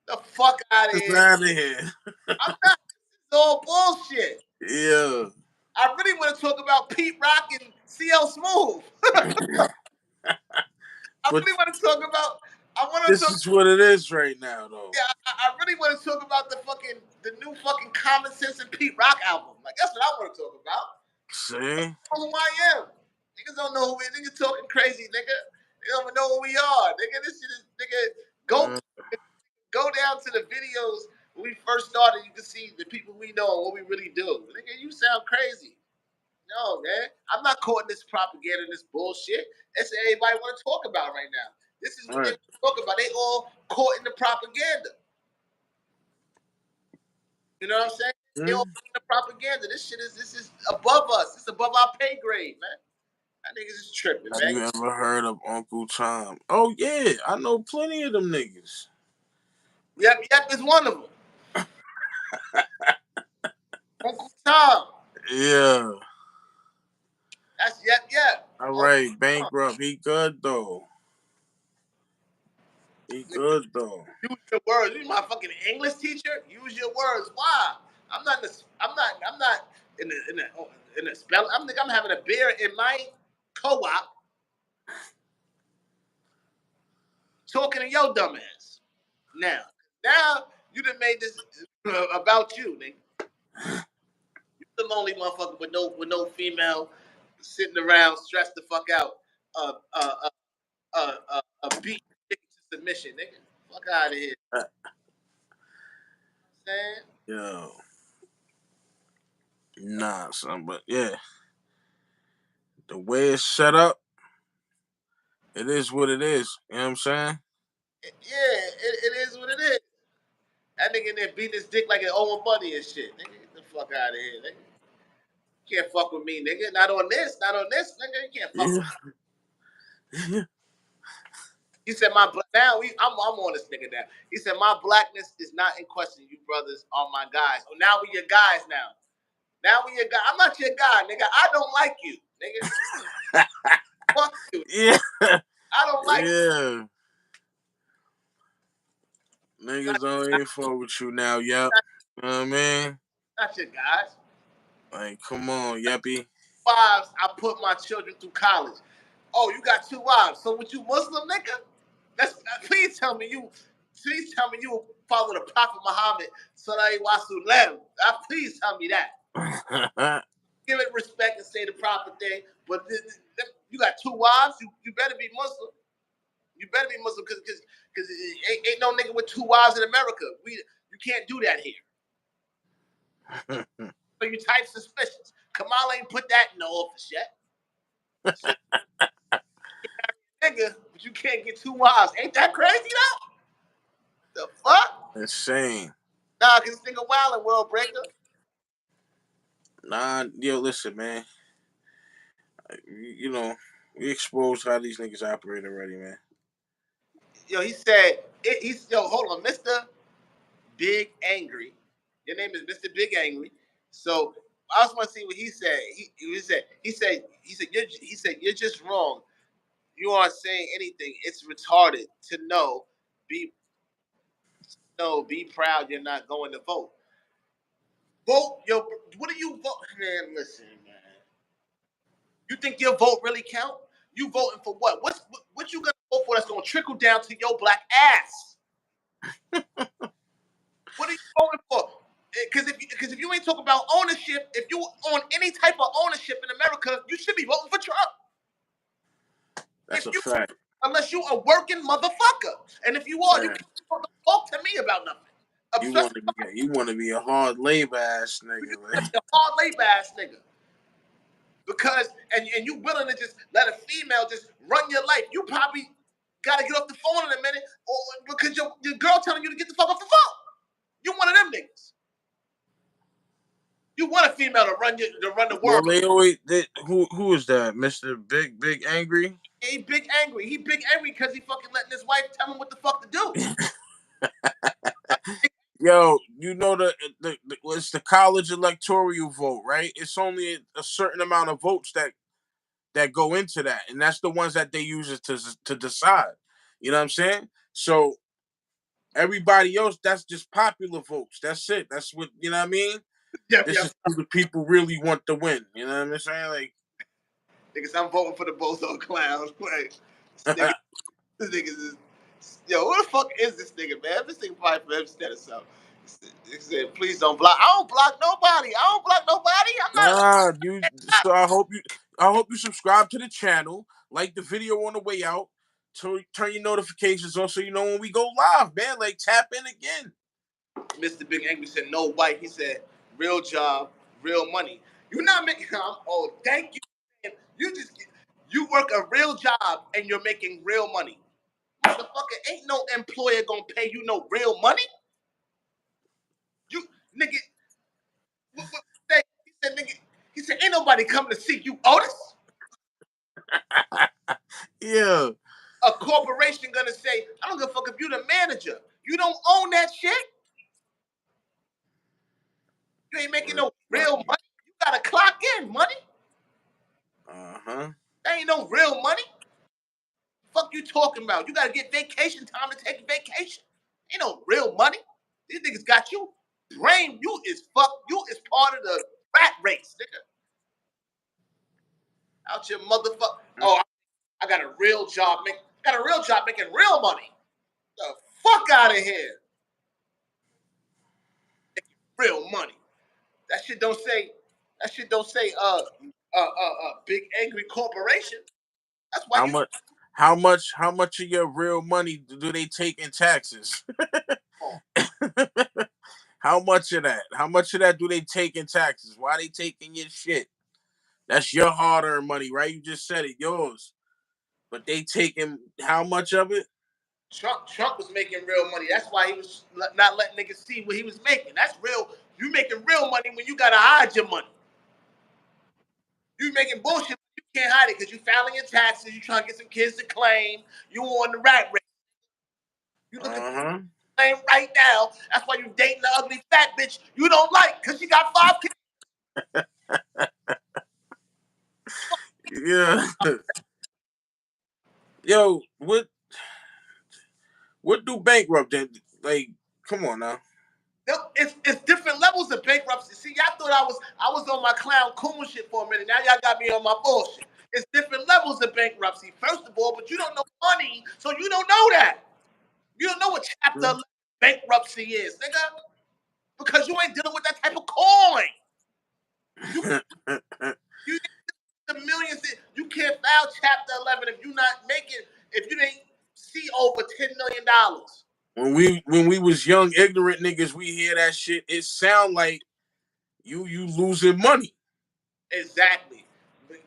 The fuck out of it's here. out of here. I'm not. This is all bullshit. Yeah. I really want to talk about Pete Rock and CL Smooth. I really want to talk about. This is what it is right now, though. Yeah, I really want to talk about the new fucking Common Sense and Pete Rock album. Like, that's what I want to talk about. See? Who I am. Niggas don't know who we. Niggas talking crazy, nigga. They don't even know who we are, nigga. This shit is, nigga. Go down to the videos when we first started. You can see the people we know and what we really do. Nigga, you sound crazy. No, man. I'm not caught in this propaganda, this bullshit. That's what everybody want to talk about right now. This is what they talk about. They all caught in the propaganda. You know what I'm saying? They all caught in the propaganda. This is above us. It's above our pay grade, man. That niggas is tripping, man. Have you ever heard of Uncle Tom? Oh yeah, I know plenty of them niggas. Yep is one of them. Uncle Tom. Yeah. That's Yep. All right, bankrupt. He good though. Use your words. You my fucking English teacher. Use your words. Why? I'm not in the spell. I'm having a beer in my co-op, talking to your dumb ass. Now you done made this about you, nigga. You the lonely motherfucker with no female sitting around stressed the fuck out. A beat to submission, nigga. Fuck out of here. Yo. Nah, son, but yeah. The way it's set up, it is what it is. You know what I'm saying? Yeah, it is what it is. That nigga in there beating his dick like an old money and shit. Nigga, get the fuck out of here, nigga. You can't fuck with me, nigga. Not on this, nigga. You can't fuck with me. He said I'm on this nigga now. He said my blackness is not in question. You brothers are my guys. Oh, now we your guys now. Now we your guy. I'm not your guy, nigga. I don't like you, nigga. Fuck you. Yeah. I don't like you. Niggas don't even fuck with you now, yep. You know what I mean? Not your guys. Like, come on, yuppie. Wives, I put my children through college. Oh, you got 2 wives. So what, you Muslim, nigga? Please tell me you Please tell me you follow the Prophet Muhammad. Please tell me that. Give it respect and say the proper thing. But you got 2 wives. You better be Muslim. You better be Muslim because ain't no nigga with 2 wives in America. You can't do that here. So you type suspicious. Kamala ain't put that in the office yet. So, nigga, but you can't get 2 wives. Ain't that crazy though? The fuck? Insane. Nah, cause this nigga wild and world breaker. Nah, yo, listen, man. You know, we exposed how these niggas operate already, man. Yo, he said, hold on, Mr. Big Angry. Your name is Mr. Big Angry. So I just want to see what he said. He said, you're just wrong. You aren't saying anything. It's retarded to be proud you're not going to vote. Vote, yo, what do you vote? Man, listen, man. You think your vote really count? You voting for what? What you gonna vote for that's gonna trickle down to your black ass? What are you voting for? Because if you ain't talking about ownership, if you own any type of ownership in America, you should be voting for Trump. That's a fact. Unless you a working motherfucker, and if you are, you can't talk to me about nothing. You want to be a hard labor ass nigga, man. A hard labor ass nigga. Because and you willing to just let a female just run your life. You probably gotta get off the phone in a minute, or because your girl telling you to get the fuck off the phone. You one of them niggas. You want a female to run the world. Well, who is that? Mr. Big Angry? He big angry. He big angry because he fucking letting his wife tell him what the fuck to do. Yo, you know it's the college electoral vote, right? It's only a certain amount of votes that go into that, and that's the ones that they use to decide. You know what I'm saying? So everybody else, that's just popular votes. That's it. That's what you know what I mean? This is who the people really want to win. You know what I'm saying? Like, niggas, I'm voting for the bozo clowns. Like, this nigga is, yo, who the fuck is this nigga, man? This nigga probably for Epstein or something. He said, please don't block. I don't block nobody. I'm not. So I hope you subscribe to the channel, like the video on the way out, turn your notifications on so you know when we go live, man. Like, tap in again. Mr. Big Angry said no white. He said real job, real money. You're not making. Oh, thank you. You work a real job and you're making real money. Motherfucker, ain't no employer gonna pay you no real money. You nigga. What he said, nigga. He said, ain't nobody coming to see you, Otis. Yeah. A corporation gonna say, I don't give a fuck if you're the manager. You don't own that shit. You ain't making no real money. You gotta clock in money. That ain't no real money. Fuck you talking about? You gotta get vacation time to take a vacation. Ain't no real money. These niggas got you brain. You is part of the rat race, nigga. Out your motherfucker. Oh, I got a real job. Making real money. The fuck out of here. Making real money. That shit don't say. Big angry corporation. That's why how much of your real money do they take in taxes? How much of that? How much of that do they take in taxes? Why are they taking your shit? That's your hard-earned money, right? You just said it, yours. But they taking how much of it? Trump was making real money. That's why he was not letting niggas see what he was making. That's real. You making real money when you gotta hide your money. You making bullshit, you can't hide it because you filing your taxes. You trying to get some kids to claim. You on the rat race. You looking for claim right now. That's why you dating the ugly fat bitch you don't like because she got 5 kids. Yeah. Yo, what do bankrupt? Like, come on now. It's different levels of bankruptcy. See, y'all thought I was on my clown coon shit for a minute. Now y'all got me on my bullshit. It's different levels of bankruptcy, first of all, but you don't know money, so you don't know that. You don't know what Chapter 11 bankruptcy is, nigga. Because you ain't dealing with that type of coin. You the millions. You can't file Chapter 11 if you not making, if you didn't see over $10 million. When we was young, ignorant niggas, we hear that shit. It sound like you losing money. Exactly.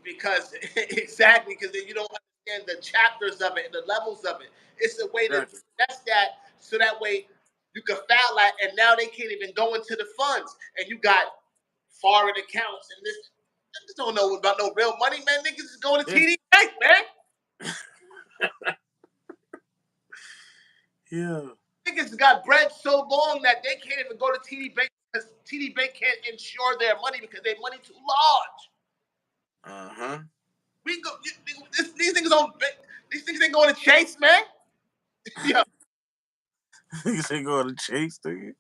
Because then you don't understand the chapters of it and the levels of it. It's a way to test that so that way you can file that, and now they can't even go into the funds. And you got foreign accounts and this. I just don't know about no real money, man. Niggas is going to TD Bank, man. Yeah. Niggas got bread so long that they can't even go to TD Bank because TD Bank can't insure their money because their money too large. Uh-huh. We go. These niggas don't. These niggas ain't going to Chase, man. Yeah. Niggas ain't going to Chase, nigga.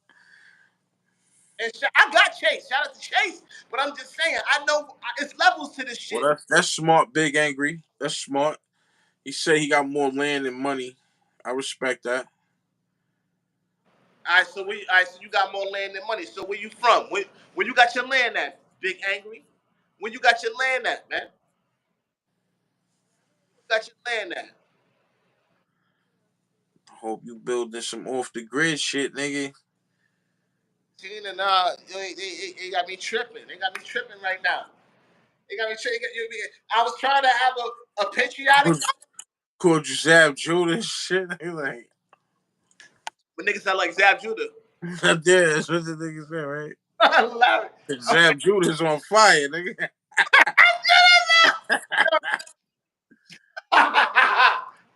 And I got Chase. Shout out to Chase. But I'm just saying, I know it's levels to this shit. Well, that's smart, Big Angry. That's smart. He said he got more land than money. I respect that. All right, so you got more land than money. So where you from? Where you got your land at, Big Angry? Where you got your land at, man? You got your land at? I hope you building some off the grid shit, nigga. Tina, they got me tripping. They got me tripping right now. They got me tripping. I was trying to have a patriotic. Called you Zab Judah shit. They like, but niggas sound like Zab Judah. yeah, that's what the niggas say, right? I love it. Zab Judah's on fire, nigga.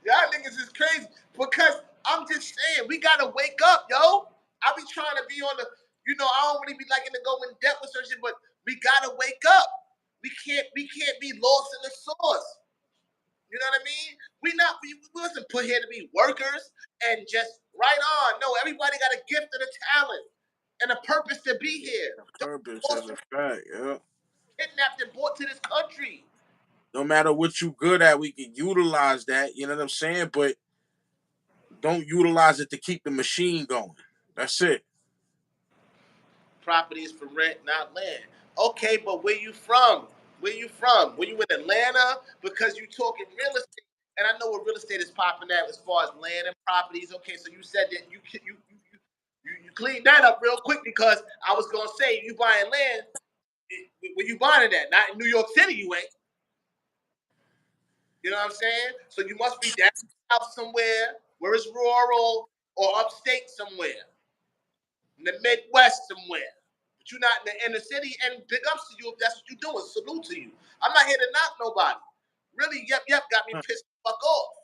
Y'all niggas is crazy because I'm just saying we gotta wake up, yo. I be trying to be on the, I don't really be liking to go in depth with certain shit, but we gotta wake up. We can't be lost in the source. You know what I mean? We wasn't put here to be workers and just right on. No, everybody got a gift and a talent and a purpose to be here. Purpose is a fact, yeah. Kidnapped and brought to this country. No matter what you good at, we can utilize that. You know what I'm saying? But don't utilize it to keep the machine going. That's it. Properties for rent, not land. Okay, but where you from? Where you from? Were you in Atlanta? Because you talking real estate, and I know what real estate is popping at as far as land and properties. Okay, so you said that you cleaned that up real quick because I was gonna say you buying land. Where you buying it at? Not in New York City, you ain't. You know what I'm saying? So you must be down south somewhere where it's rural or upstate somewhere. In the Midwest somewhere. But you're not in the inner city, and big ups to you if that's what you're doing. Salute to you. I'm not here to knock nobody. Really, yep, got me pissed the fuck off.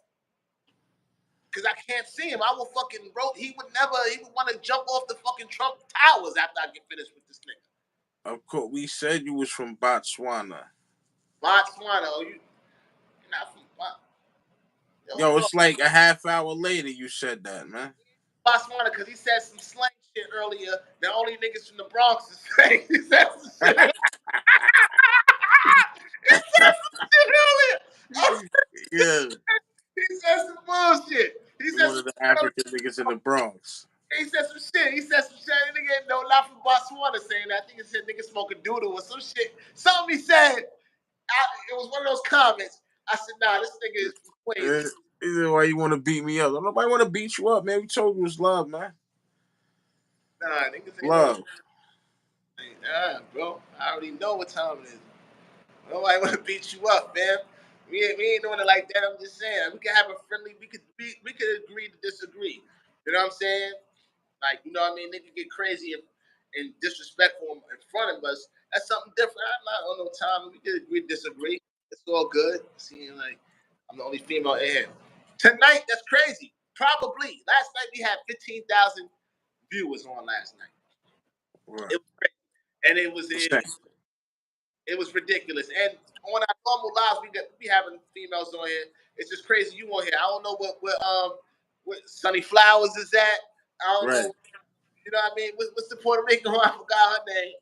Because I can't see him. I will fucking he would want to jump off the fucking Trump towers after I get finished with this nigga. Of course, we said you was from Botswana. Botswana, you're not from Botswana. Yo, it's like a half hour later you said that, man. Botswana, because he said some slang shit earlier that only niggas from the Bronx is saying. He said some shit. He said some shit earlier. Yeah. He said some bullshit. He said one of the African niggas in the Bronx. He said some shit. Nigga, no, not from Botswana saying that. I think he said nigga smoking doodle or some shit. Something he said. It was one of those comments. I said, nah, this nigga is crazy. He said, why you want to beat me up? Nobody want to beat you up, man. We told you it was love, man. Nah, niggas ain't love. Nah, bro. I already know what time it is. Nobody want to beat you up, man. We ain't doing it like that. I'm just saying we can have a friendly. We could agree to disagree. You know what I'm saying? Like, you know what I mean? Nigga get crazy and disrespectful in front of us. That's something different. I'm not on no time. We can agree to disagree. It's all good. Seeing like I'm the only female in here tonight. That's crazy. Probably last night we had 15,000 viewers on last night. Right. It was crazy. And it was ridiculous. And on our normal lives, we having females on here. It's just crazy you on here. I don't know what Sunny Flowers is at. I don't know. You know what I mean? What's the Puerto Rican one? I forgot her name.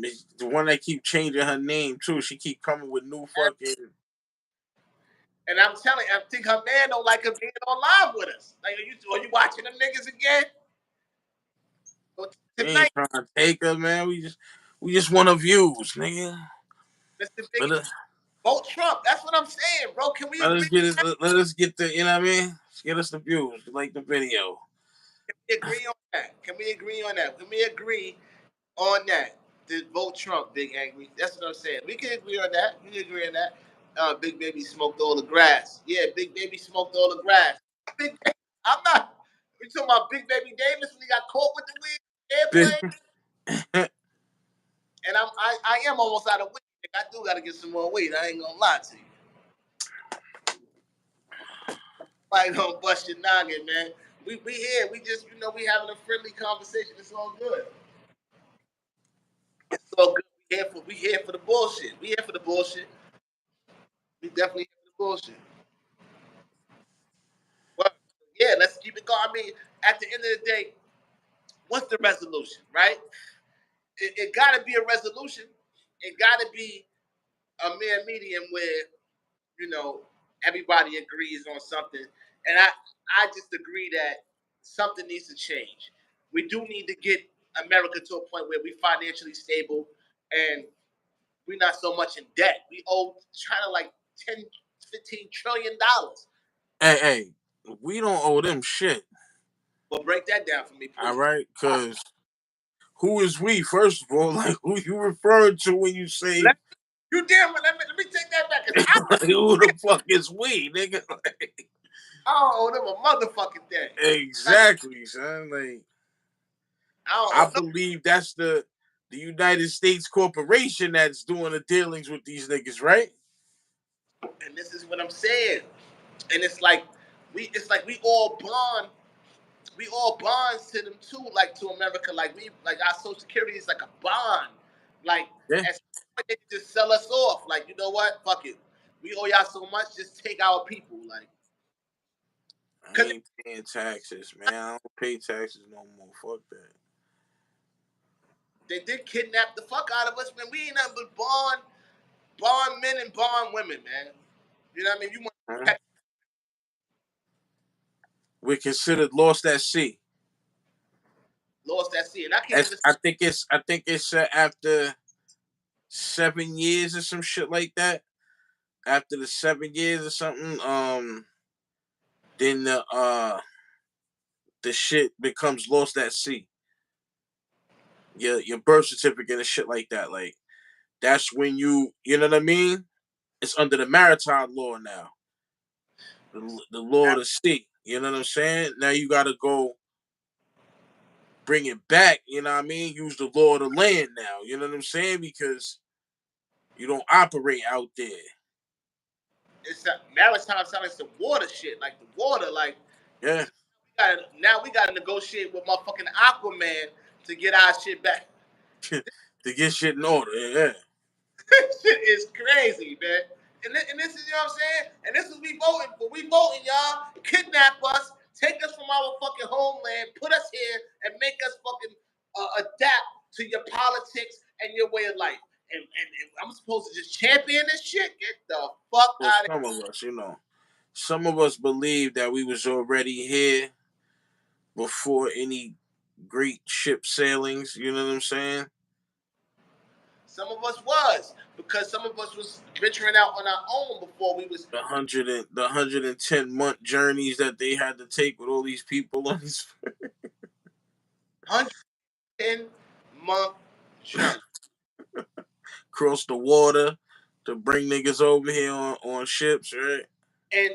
It's the one that keep changing her name too. She keep coming with new fucking. And I'm telling you, I think her man don't like her being on live with us. Like, are you watching them niggas again? We ain't Tonight, trying to take her, man. We just want her views, nigga. Mr. Let Biggie, us vote Trump. That's what I'm saying, bro. Can we agree? let us get the, you know what I mean? Get us the views, like the video. Agree on that? Can we agree on that? Can we agree on that? To vote Trump, Big Angry. That's what I'm saying. We can agree on that. We can agree on that. Big Baby smoked all the grass. Yeah, Big Baby smoked all the grass. Big Baby, I'm not. We talking about Big Baby Davis when he got caught with the weed airplane. And I am almost out of weed. I do got to get some more weed. I ain't gonna lie to you. I ain't gonna bust your noggin, man. We here. We just we having a friendly conversation. It's all good. It's all good. We here for the bullshit. We here for the bullshit. We definitely here for the bullshit. Well, yeah, let's keep it going. I mean, at the end of the day, what's the resolution, right? It got to be a resolution. It got to be a mere medium where everybody agrees on something, and I just agree that something needs to change. We do need to get America to a point where we financially stable and we're not so much in debt. We owe China like 10, $15 trillion. Hey, we don't owe them shit. Well, break that down for me, please. All right, because who is we? First of all, like who you referring to when you say You damn it. Let me take that back. like, who the fuck is we, nigga? I don't owe them a motherfucking thing. Exactly, son. Like I believe that's the United States corporation that's doing the dealings with these niggas, right? And this is what I'm saying. And it's like we all bond. We all bonds to them too, like to America. Like our Social Security is like a bond. Like Yeah. at some point they just sell us off. Like, you know what? Fuck it. We owe y'all so much, just take our people. Like, I ain't paying taxes, man. I don't pay taxes no more. Fuck that. they did kidnap the fuck out of us, man. We ain't nothing but bond men and bond women, man. You know what I mean? You want to We're considered lost at sea. lost that sea, and I can't understand. I think it's after 7 years or some shit like that. After the 7 years or something, then the shit becomes lost at sea. Your birth certificate and shit like that. Like that's when you know what I mean? It's under the maritime law now. The law of the sea. You know what I'm saying? Now you gotta go bring it back, you know what I mean? Use the law of the land now, you know what I'm saying? Because you don't operate out there. It's maritime sounds like some water shit, like the water, like Yeah. now we gotta negotiate with motherfucking Aquaman to get our shit back. To get shit in order, yeah. Shit is crazy, man. And this is, you know what I'm saying? And this is we voting for. We voting, y'all. Kidnap us, take us from our fucking homeland, put us here, and make us fucking adapt to your politics and your way of life. And I'm supposed to just champion this shit? Get the fuck Well, out of some of us, some of us believe that we was already here before any great ship sailings, you know what I'm saying? Some of us was, because some of us was venturing out on our own before we was The 110-month journeys that they had to take with all these people on this 110-month journey. cross the water to bring niggas over here on ships, right? And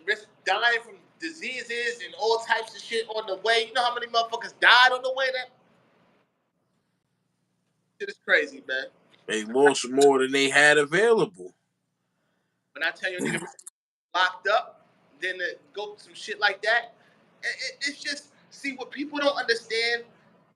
risk dying from diseases and all types of shit on the way. You know how many motherfuckers died on the way? That shit is crazy, man. They lost more than they had available. When I tell you, nigga, locked up, then to go through some shit like that, it's just, see, what people don't understand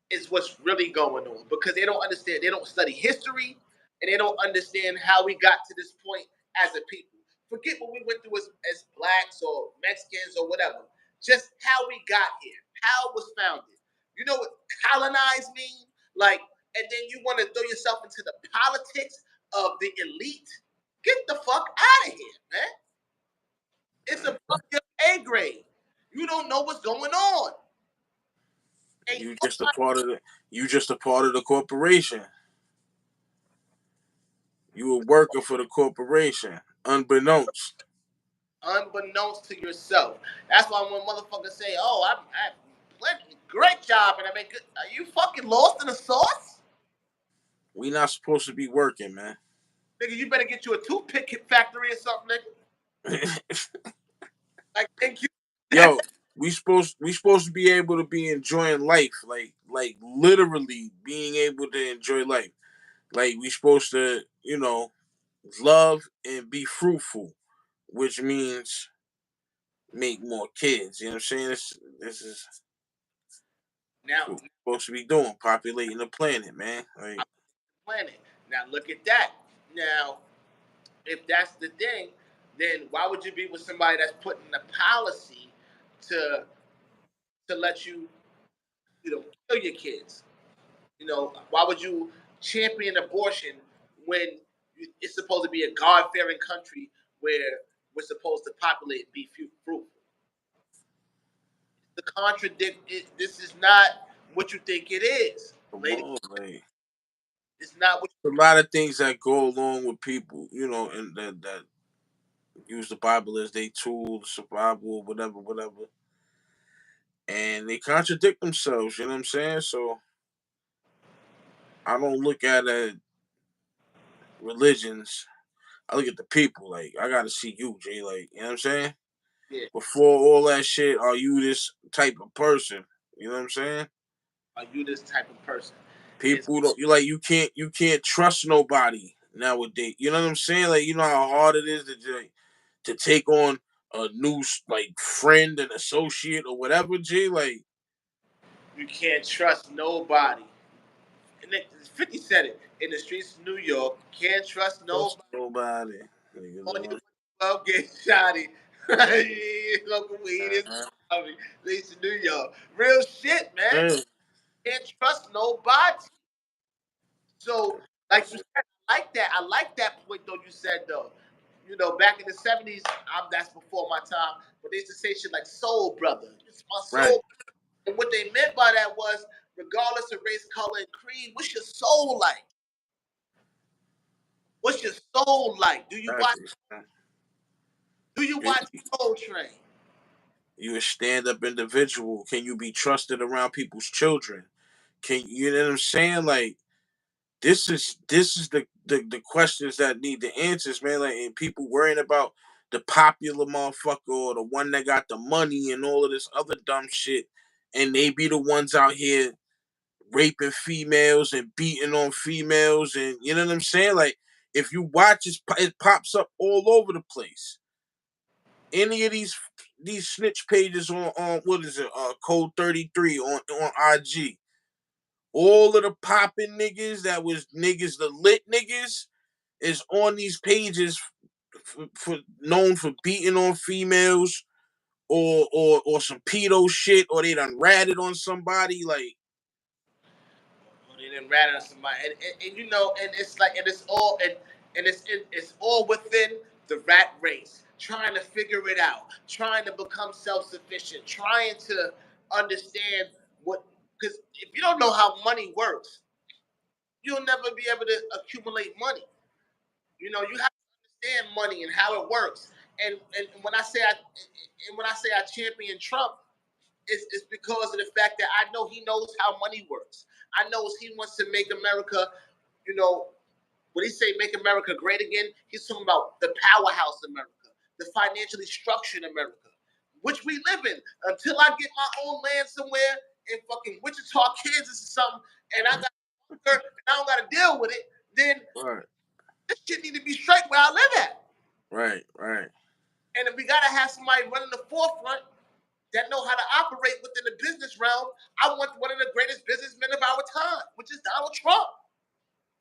is what's really going on, because they don't understand. They don't study history, and they don't understand how we got to this point as a people. Forget what we went through as blacks or Mexicans or whatever. Just how we got here, how it was founded. You know what colonize means? Like, and then you want to throw yourself into the politics of the elite Get the fuck out of here, man. It's above your pay grade. You don't know what's going on. You just a part of the corporation. You were working for the corporation, unbeknownst. Unbeknownst to yourself. That's why when motherfuckers say, "Oh, I'm plenty great job," and I make good, are you fucking lost in the sauce? We not supposed to be working, man. Nigga, you better get you a toothpick factory or something, nigga. Like, thank you. Yo, we supposed to be able to be enjoying life, like literally being able to enjoy life. Like we supposed to, love and be fruitful, which means make more kids. You know what I'm saying? This is Now, what we're supposed to be doing, populating the planet, man. Like, planet. Now look at that. Now, if that's the thing, then why would you be with somebody that's putting a policy to let you, kill your kids? Why would you champion abortion when it's supposed to be a God-fearing country where we're supposed to populate and be fruitful? The contradict. This is not what you think it is, come lady. on, like, It's not what. a lot of things that go along with people, and that use the Bible as their tool, survival, whatever, and they contradict themselves. You know what I'm saying? So I don't look at religions. I look at the people. Like I gotta see you, Jay. Like you know what I'm saying? Yeah. Before all that shit, are you this type of person? You know what I'm saying? Are you this type of person? It's, People don't you can't trust nobody nowadays. You know what I'm saying? Like you know how hard it is to take on a new like friend and associate or whatever, G. Like you can't trust nobody. And 50 said it in the streets of New York. Can't trust trust nobody. nobody. On your 12 get shotty. Local weed is Uh-huh. streets of New York. Real shit, man. Hey, Can't trust nobody. So, like you said, I like that. I like that point though. You said though, back in the '70s, that's before my time. But they used to say shit like "soul brother." It's my right, soul. And what they meant by that was, regardless of race, color, and creed, what's your soul like? What's your soul like? Do you watch? exactly. Do you You watch Soul Train? you a stand up individual. Can you be trusted around people's children? Can you know what I'm saying? Like this is the questions that need the answers, man. Like and people worrying about the popular motherfucker or the one that got the money and all of this other dumb shit, and they be the ones out here raping females and beating on females, and you know what I'm saying? Like if you watch it pops up all over the place. Any of these snitch pages on what is it? Code 33 on IG. All of the popping niggas that was niggas, the lit niggas, is on these pages for known for beating on females or some pedo shit, or they done ratted on somebody. Like They didn't rat on somebody, and it's like, and it's all, and it's all within the rat race, trying to figure it out, trying to become self-sufficient, trying to understand what. Because if you don't know how money works, you'll never be able to accumulate money. You have to understand money and how it works. And when I say I champion Trump, it's because of the fact that I know he knows how money works. I know he wants to make America, when he say make America great again, he's talking about the powerhouse America, the financially structured America, which we live in. Until I get my own land somewhere in fucking Wichita, Kansas or something, and I don't got to deal with it, then right, this shit need to be straight where I live at. right. And if we gotta have somebody running the forefront that know how to operate within the business realm, I want one of the greatest businessmen of our time, which is Donald Trump.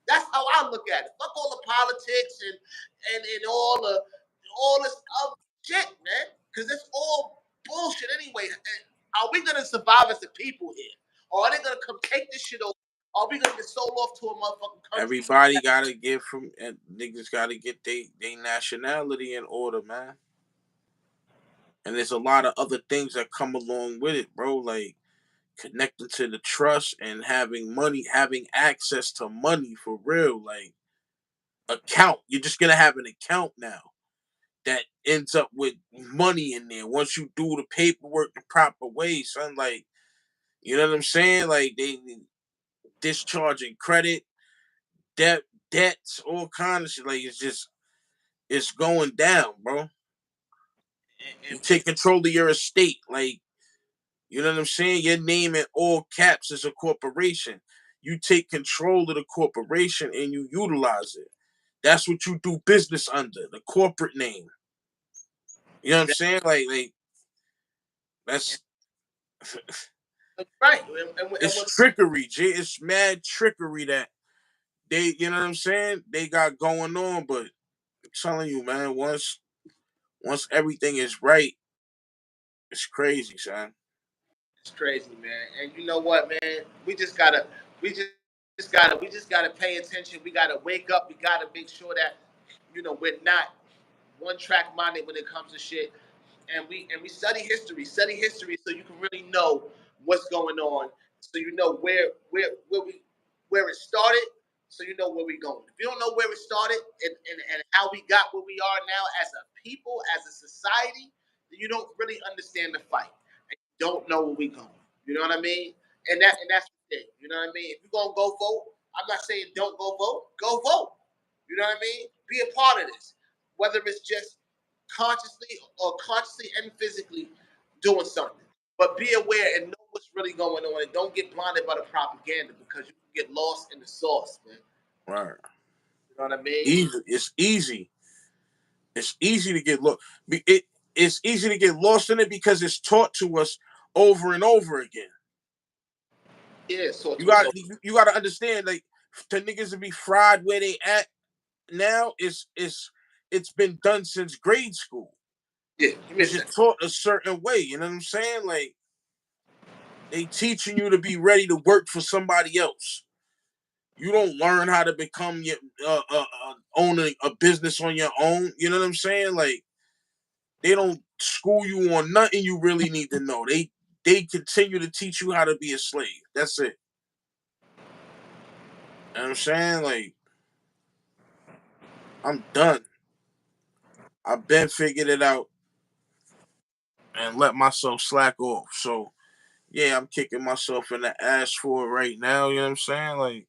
That's how I look at it. Fuck all the politics and all this other shit, man. Because it's all bullshit anyway. And are we gonna survive as a people here? Or are they gonna come take this shit over? Are we gonna get sold off to a motherfucking country? Everybody gotta get from and niggas gotta get they nationality in order, man. And there's a lot of other things that come along with it, bro. Like connecting to the trust and having money, having access to money for real. Like account. You're just gonna have an account now that ends up with money in there once you do the paperwork the proper way, son. Like, you know what I'm saying? Like they discharging credit, debt, debts, all kind of shit. Like it's going down, bro. You And take control of your estate, like you know what I'm saying. Your name in all caps is a corporation. You take control of the corporation and you utilize it. That's what you do business under the corporate name. You know what I'm saying? Like that's right. And it's trickery, J. It's mad trickery that they, you know what I'm saying, they got going on. But I'm telling you, man, once everything is right, it's crazy, son. it's crazy, man. And you know what, man? We just gotta pay attention. We gotta wake up. We gotta make sure that we're not one track minded when it comes to shit. And we study history, so you can really know what's going on. So you know where it started. So you know where we're going. If you don't know where it started and how we got where we are now as a people, as a society, then you don't really understand the fight. And you don't know where we're going. You know what I mean? And that's the thing. You know what I mean? If you're gonna go vote, I'm not saying don't go vote. Go vote. You know what I mean? Be a part of this. Whether it's just consciously and physically doing something. But be aware and know what's really going on and don't get blinded by the propaganda because you can get lost in the sauce, man. Right. You know what I mean? Easy. It's easy. It's easy to get lost. It's easy to get lost in it because it's taught to us over and over again. Yeah, so You to us. got you got to understand, like, to niggas to be fried where they at now it's been done since grade school. Yeah, you You're missed just that. taught a certain way. You know what I'm saying? Like they teaching you to be ready to work for somebody else. You don't learn how to become your owning a business on your own. You know what I'm saying? Like they don't school you on nothing you really need to know. They continue to teach you how to be a slave. That's it. You know what I'm saying? Like I'm done. I've been figured it out and let myself slack off. So yeah, I'm kicking myself in the ass for it right now. You know what I'm saying? Like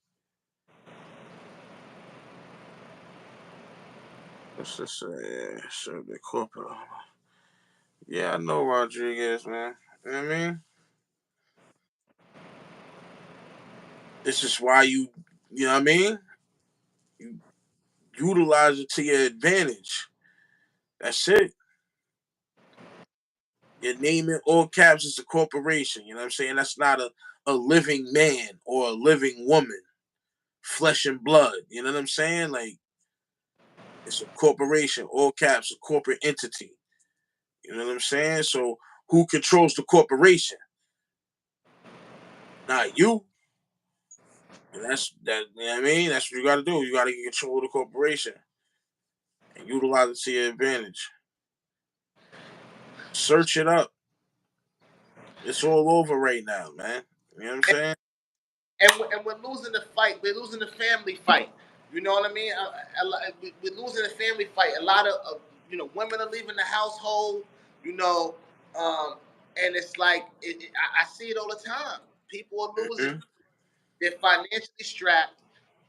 let's just say, so the corporate. Yeah, I know Rodriguez, man. You know what I mean? This is why you know what I mean? You utilize it to your advantage. That's it. Your name in all caps is a corporation. You know what I'm saying? That's not a living man or a living woman, flesh and blood. You know what I'm saying? Like it's a corporation, all caps, a corporate entity. You know what I'm saying? So who controls the corporation? Not you. And that's that. You know what I mean? That's what you got to do. You got to get control of the corporation and utilize it to your advantage. Search it up. It's all over right now, man. You know what I'm saying? And we're losing the fight. We're losing the family fight. You know what I mean? We're losing the family fight. A lot of women are leaving the household. You know, and it's like I see it all the time. People are losing. Mm-hmm. They're financially strapped.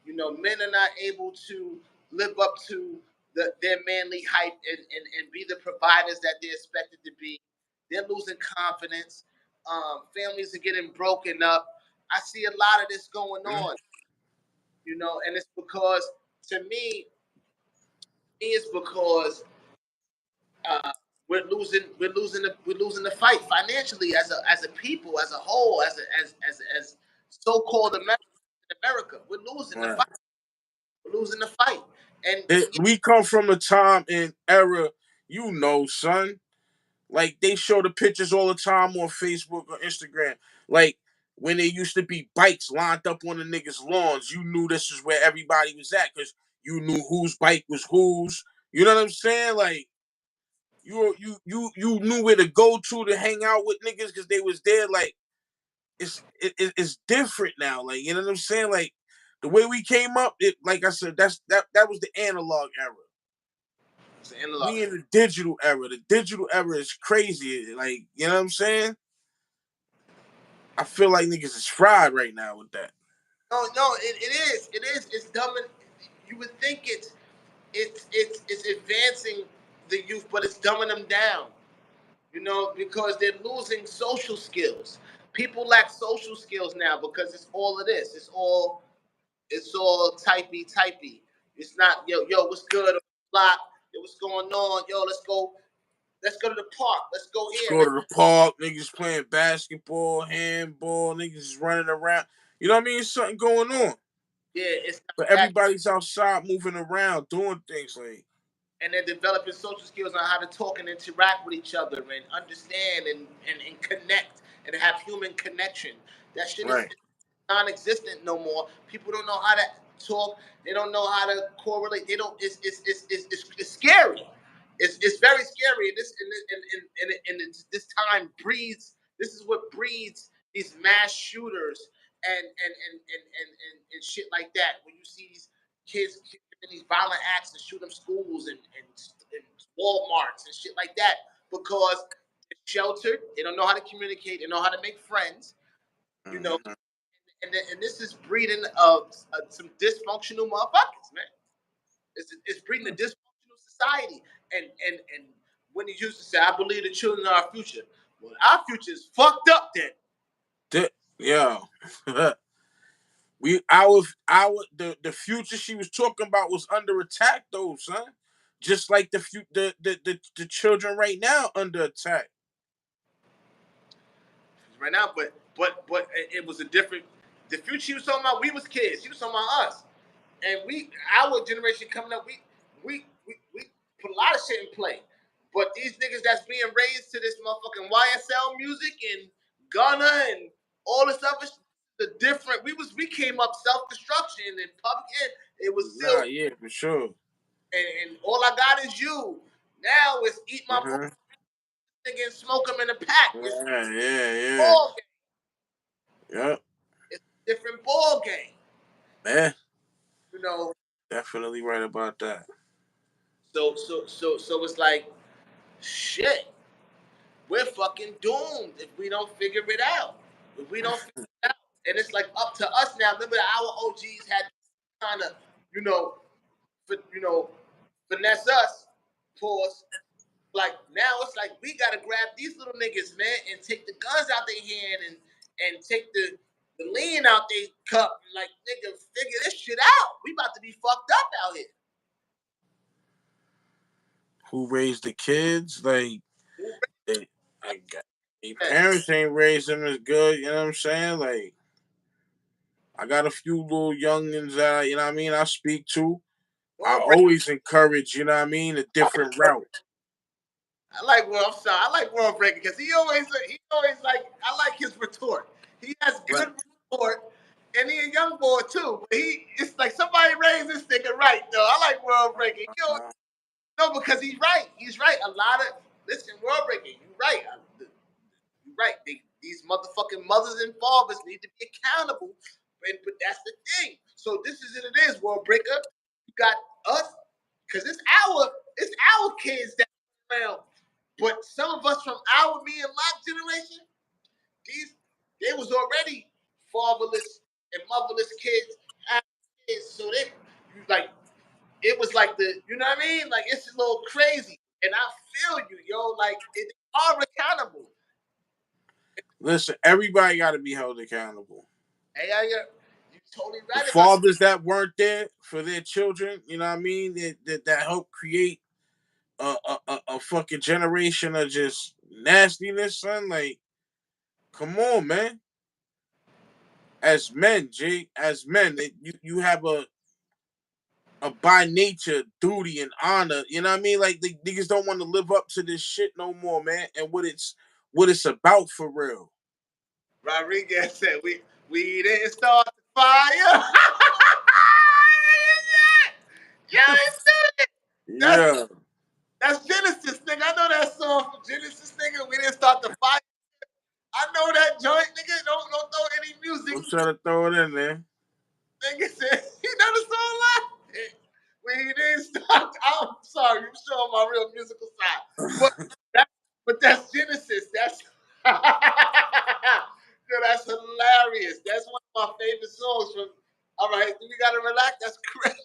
Men are not able to live up to their manly hype and be the providers that they're expected to be. They're losing confidence. Families are getting broken up. I see a lot of this going Mm-hmm. on, and it's because, to me, it's because uh, we're losing the fight financially as a people, as a whole, as so-called America. We're losing the Right. fight. We're losing the fight. And We come from a time and era, son. Like they show the pictures all the time on Facebook or Instagram. Like when there used to be bikes lined up on the niggas' lawns, you knew this is where everybody was at because you knew whose bike was whose. You know what I'm saying? Like you knew where to go to hang out with niggas because they was there. Like it's different now. Like you know what I'm saying? Like the way we came up, like I said, that was the analog era. It's an analog. We in the digital era. The digital era is crazy. Like you know what I'm saying? I feel like niggas is fried right now with that. No, it is. It is. It's dumb. And you would think it's advancing the youth, but it's dumbing them down. You know, because they're losing social skills. People lack social skills now because it's all of this. It's all typey. It's not yo, what's good on the block? Yo, what's going on? Yo, let's go to the park. Let's go Let's here. go to the park. Niggas playing basketball, handball. Niggas is running around. You know what I mean? It's something going on. Yeah, it's not But that. everybody's outside moving around, doing things like. And they're developing social skills on how to talk and interact with each other and understand and connect and have human connection. That shit is Right. non-existent no more. People don't know how to talk. They don't know how to correlate. They don't. It's scary. It's very scary. And this time breeds. This is what breeds these mass shooters and shit like that. When you see these kids in these violent acts and shoot them schools and Walmarts and shit like that because they're sheltered. They don't know how to communicate. They know how to make friends. You know. Mm-hmm. And this is breeding of some dysfunctional motherfuckers, man. It's breeding a dysfunctional society. And when he used to say, "I believe the children are our future," well, our future is fucked up. Then, Yeah. The future she was talking about was under attack though, son. Just like the children right now under attack. right now, but it was a different. The future she was talking about, we was kids. She was talking about us, and our generation coming up, we put a lot of shit in play. But these niggas that's being raised to this motherfucking YSL music and Gunna and all this other shit, the different. We came up self destruction and public. It was still yeah, for sure. And all I got is you. Now it's eat my Mm-hmm. nigga and smoke them in a pack. Yeah. Ball game. Yeah. It's a different ball game. Yeah. You know. Definitely right about that. So it's like, shit. We're fucking doomed if we don't figure it out. If we don't figure it out, and it's like up to us now. Remember, our OGs had kind of, finesse us. Pause. Like now, it's like we gotta grab these little niggas, man, and take the guns out their hand and take the lean out their cup. Like, nigga, figure this shit out. We about to be fucked up out here. Who raised the kids? Like, parents ain't raised them as good. You know what I'm saying? Like, I got a few little youngins that you know what I mean. I speak to. I always encourage, you know what I mean, a different route. I like World Breaker because he always like, I like his retort. He has good retort, and he a young boy too. But it's like somebody raised this nigga right though. I like World Breaker. No, because he's right. He's right. Listen, World Breaker, you're right. You're right. These motherfucking mothers and fathers need to be accountable. But that's the thing. So this is what it is, World Breaker. You got us, because it's our kids that around. But some of us from our me and Lock generation, they was already fatherless and motherless kids. So it was like you know what I mean? Like, it's a little crazy. And I feel you, yo. Like, they are accountable. Listen, everybody got to be held accountable. Hey, you totally right. The fathers that weren't there for their children, you know what I mean? That helped create a fucking generation of just nastiness, son. Like, come on, man. As men, you have a by nature duty and honor. You know what I mean? Like, the niggas don't want to live up to this shit no more, man. And what it's about for real. Rodriguez said, we didn't start the fire. Yeah, it's it. Yeah. That's Genesis, nigga. I know that song from Genesis, nigga. We didn't start the fire. I know that joint, nigga. Don't throw any music. I'm trying to throw it in there. Nigga said, you know the song live? We didn't start. I'm sorry, I'm showing my real musical side. But that's Genesis. That's yo, that's hilarious. That's one of my favorite songs from. All right, we gotta relax. That's crazy.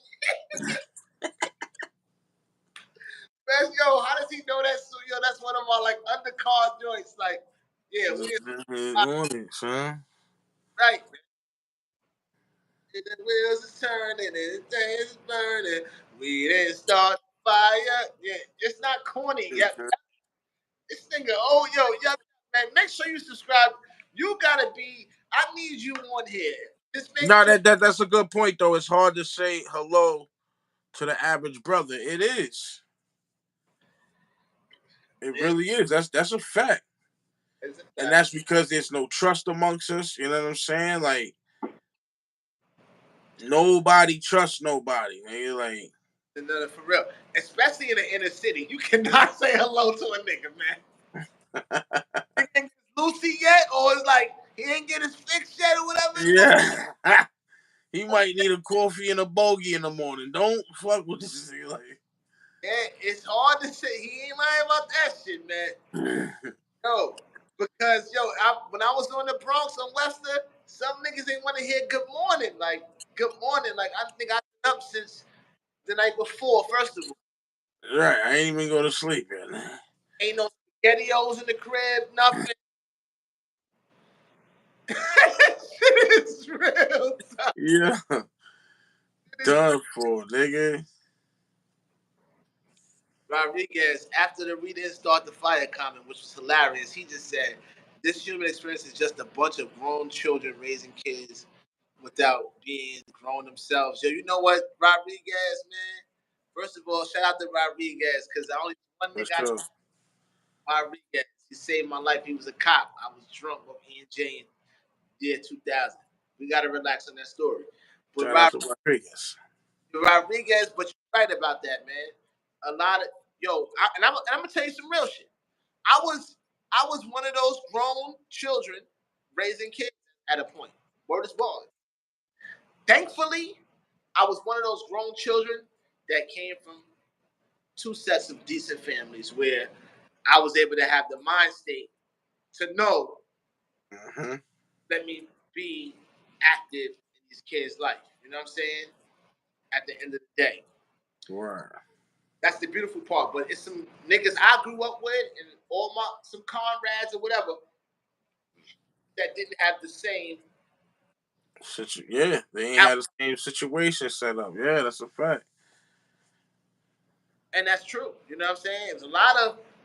Man, yo, how does he know that? So, yo, that's one of my like undercard joints. Like, yeah, we on it, son. right. The wheels is turning and the day is burning. We didn't start the fire. Yeah, it's not corny. Yeah, this nigga. Oh, yo, yeah, man. Make sure you subscribe. You gotta be. I need you on here. Just make No, sure. that's a good point though. It's hard to say hello to the average brother. It is. It really is. That's a fact. And that's because there's no trust amongst us. You know what I'm saying? Like nobody trusts nobody. Man. Like For real, especially in the inner city, you cannot say hello to a nigga, man. He ain't get Lucy yet, or it's like he ain't get his fix yet, or whatever. yeah. He might need a coffee and a bogey in the morning. Don't fuck with this nigga. Like, yeah, it's hard to say. He ain't lying about that shit, man. No, because when I was on the Bronx on Wester, some niggas ain't want to hear good morning. Like good morning. Like I think I've been up since the night before. First of all, right, I ain't even go to sleep yet. Ain't no spaghettios in the crib, nothing. Shit is real. Yeah. Done for, nigga. Rodriguez, after the We Didn't Start the Fire comment, which was hilarious, he just said, this human experience is just a bunch of grown children raising kids without being grown themselves. Yo, you know what, Rodriguez, man? First of all, shout out to Rodriguez, because I only one nigga I know, Rodriguez. He saved my life. He was a cop. I was drunk with E&J in year 2000. We got to relax on that story. But shout out to Rodriguez. Rodriguez, but you're right about that, man. A lot of I'm gonna tell you some real shit. I was one of those grown children raising kids at a point. Word is born. Thankfully, I was one of those grown children that came from two sets of decent families where I was able to have the mind state to know, let me be active in these kids' life. You know what I'm saying? At the end of the day. Right. That's the beautiful part. But it's some niggas I grew up with and some comrades or whatever that didn't have the same. Yeah, they ain't had the same situation set up. Yeah, that's a fact. And that's true. You know what I'm saying?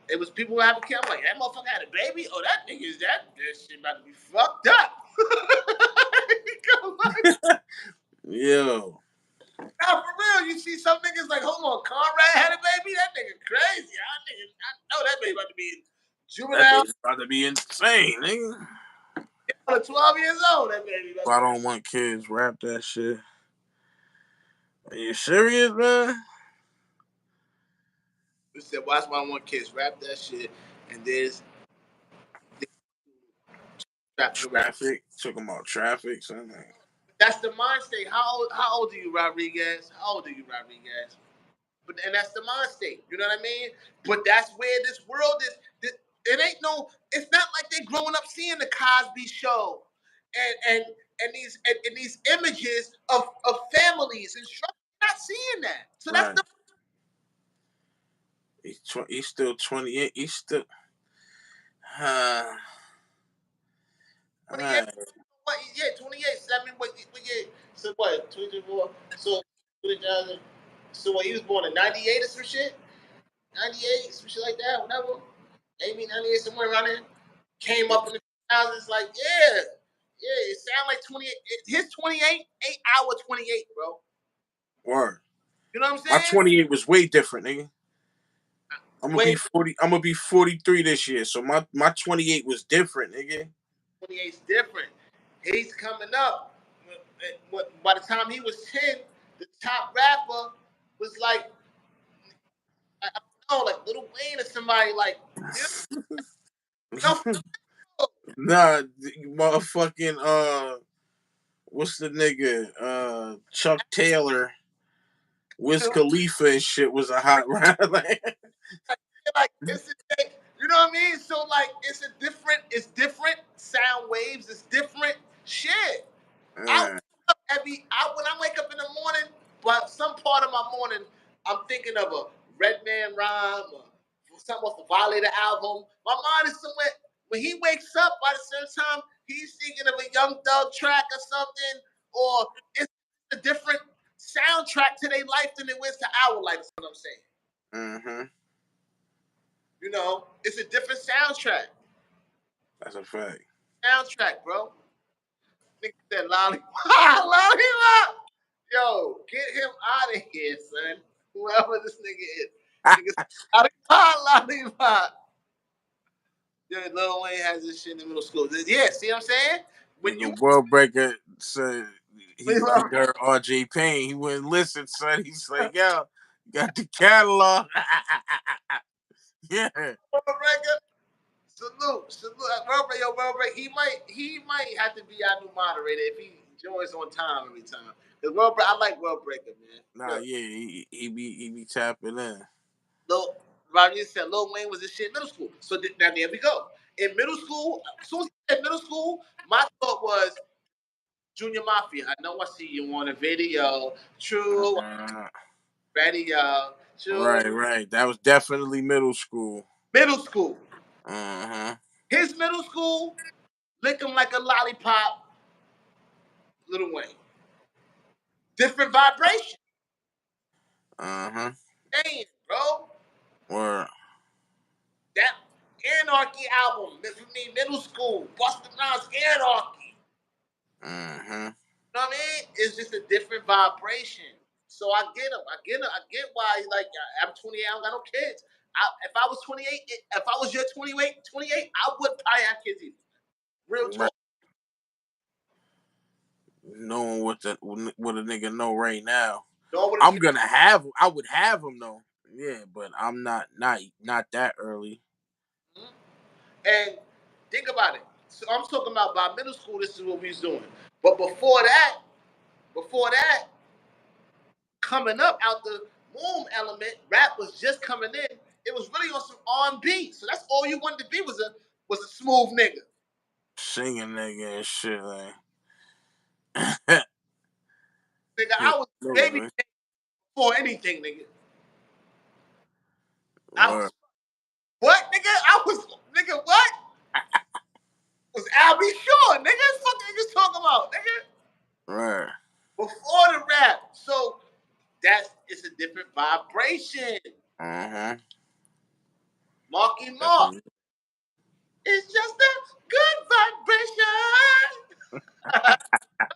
It was people who have a kid. I'm like, that motherfucker had a baby? Oh, that nigga is that shit about to be fucked up. Yo. Nah, for real, you see some niggas like, hold on, Conrad had a baby? That nigga crazy. I know that baby about to be juvenile. That baby's about to be insane, nigga. 12 years old, that baby. If I don't want kids, rap that shit. Are you serious, man? We said, watch my one kids rap that shit, and there's traffic. Talking about traffic, something. That's the mind state. How old are you, Rodriguez? And that's the mind state. You know what I mean? But that's where this world is. It ain't no. It's not like they're growing up seeing the Cosby Show, and these images of families and structure. Not seeing that. So right. That's the. He's still 28. He's still. 28. What? Yeah, 28. So I mean, what year? So what? 24. So 20,000. So what? He was born in 98 or some shit. 98, some shit like that. Whatever. Maybe 98, somewhere around there. Came up in the 2000s. Like, yeah, it sounded like 28. His 28, 8-hour 28, bro. Word. You know what I'm saying? My 28 was way different, nigga. I'm gonna be 40. I'm gonna be 43 this year. So my 28 was different, nigga. 28's different. He's coming up. By the time he was 10, the top rapper was like, I don't know, like Lil Wayne or somebody like, you know, Nah, motherfucking what's the nigga? Chuck Taylor, Wiz Khalifa and shit was a hot rapper. like it's you know what I mean? So like it's different sound waves, it's different shit. I Uh, wake up when I wake up in the morning, but some part of my morning, I'm thinking of a Redman rhyme or something off the Violator album. My mind is somewhere. When he wakes up, by the same time, he's thinking of a Young Thug track or something, or it's a different soundtrack to their life than it was to our life. Is what I'm saying. mm-hmm. You know, it's a different soundtrack. That's a fact. Soundtrack, bro. Nigga said lollipop. Lollipop. Yo, get him out of here, son. Whoever this nigga is. Nigga said lollipop, lollipop. Yo, Lil Wayne has this shit in the middle school. Yeah, see what I'm saying? When you Nigga, World Breaker said he heard RJ Payne. He wouldn't listen, son. He's like, yo, got the catalog. Yeah. World Breaker, salute. World Breaker, he might have to be our new moderator if he joins on time every time. Cause I like World Breaker, man. Nah, yeah, he be tapping in. Rodney said Lil Wayne was this shit in middle school. So now there we go. In middle school, as soon as he said middle school, my thought was Junior Mafia. I know I see you on a video. True. Radio. True. Right. That was definitely middle school. Middle school. Uh-huh. His middle school, lick him like a lollipop, Lil Wayne. Different vibration. Uh-huh. Damn, bro. Word. That Anarchy album, for me, middle school, Busta Rhymes, Anarchy. Uh-huh. You know what I mean? It's just a different vibration. So I get him. I get why like I'm 28. I don't got no kids. If I was 28, if I was your 28, I would probably have kids either. Real talk. Knowing what a nigga know right now. I would have him though. Yeah, but I'm not that early. Mm-hmm. And think about it. So I'm talking about by middle school, this is what we was doing. But before that, coming up out the womb element, rap was just coming in. It was really on some R&B. So that's all you wanted to be was a smooth nigga. Singing nigga and shit like. Nigga, I was baby for anything, nigga. What, nigga? What? Was Al B. Sure, nigga? What the fuck niggas talking about, nigga? Right. Before the rap. So it's a different vibration. Uh-huh. Marky Mark. It's just a good vibration.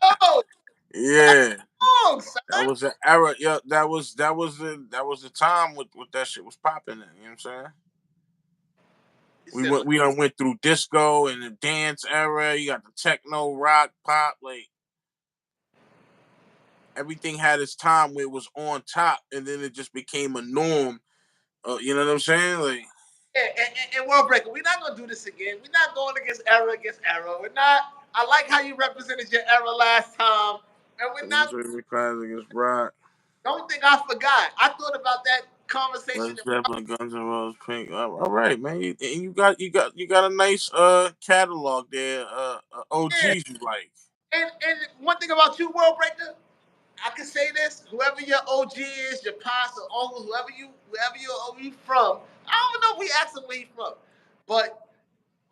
Oh. Yeah. Song, that was an era. Yeah, that was the time with that shit was popping. You know what I'm saying? We done went through disco and the dance era. You got the techno, rock, pop. Like everything had its time where it was on top, and then it just became a norm. You know what I'm saying? Like. And World Breaker, we're not gonna do this again. We're not going against era. We're not. I like how you represented your era last time, and we're not. Against rock. Don't think I forgot. I thought about that conversation. Definitely Guns N' Roses, Pink. All right, man. And you got a nice catalog there. OGs you like. And one thing about you, World Breaker, I can say this: whoever your OG is, your pops or uncle, whoever you from, I don't know if we ask them where you from, but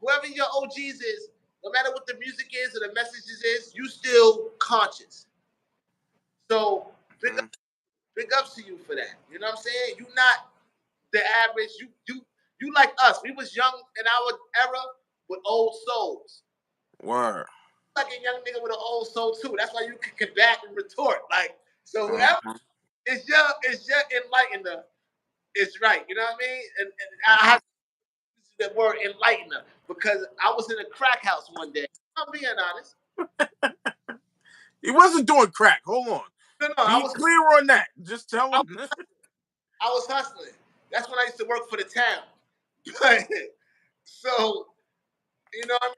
whoever your OGs is, no matter what the music is or the messages is, you still conscious. So big ups to you for that. You know what I'm saying? You not the average. You like us. We was young in our era with old souls. Word. Like a young nigga with an old soul too. That's why you can combat and retort. Like so, whoever is your enlightener is right. You know what I mean? And I have to use the word enlightener. because I was in a crack house one day. I'm being honest. He wasn't doing crack. Hold on. No, Be clear on that. Just tell him. I was hustling. That's when I used to work for the town. But, so, you know what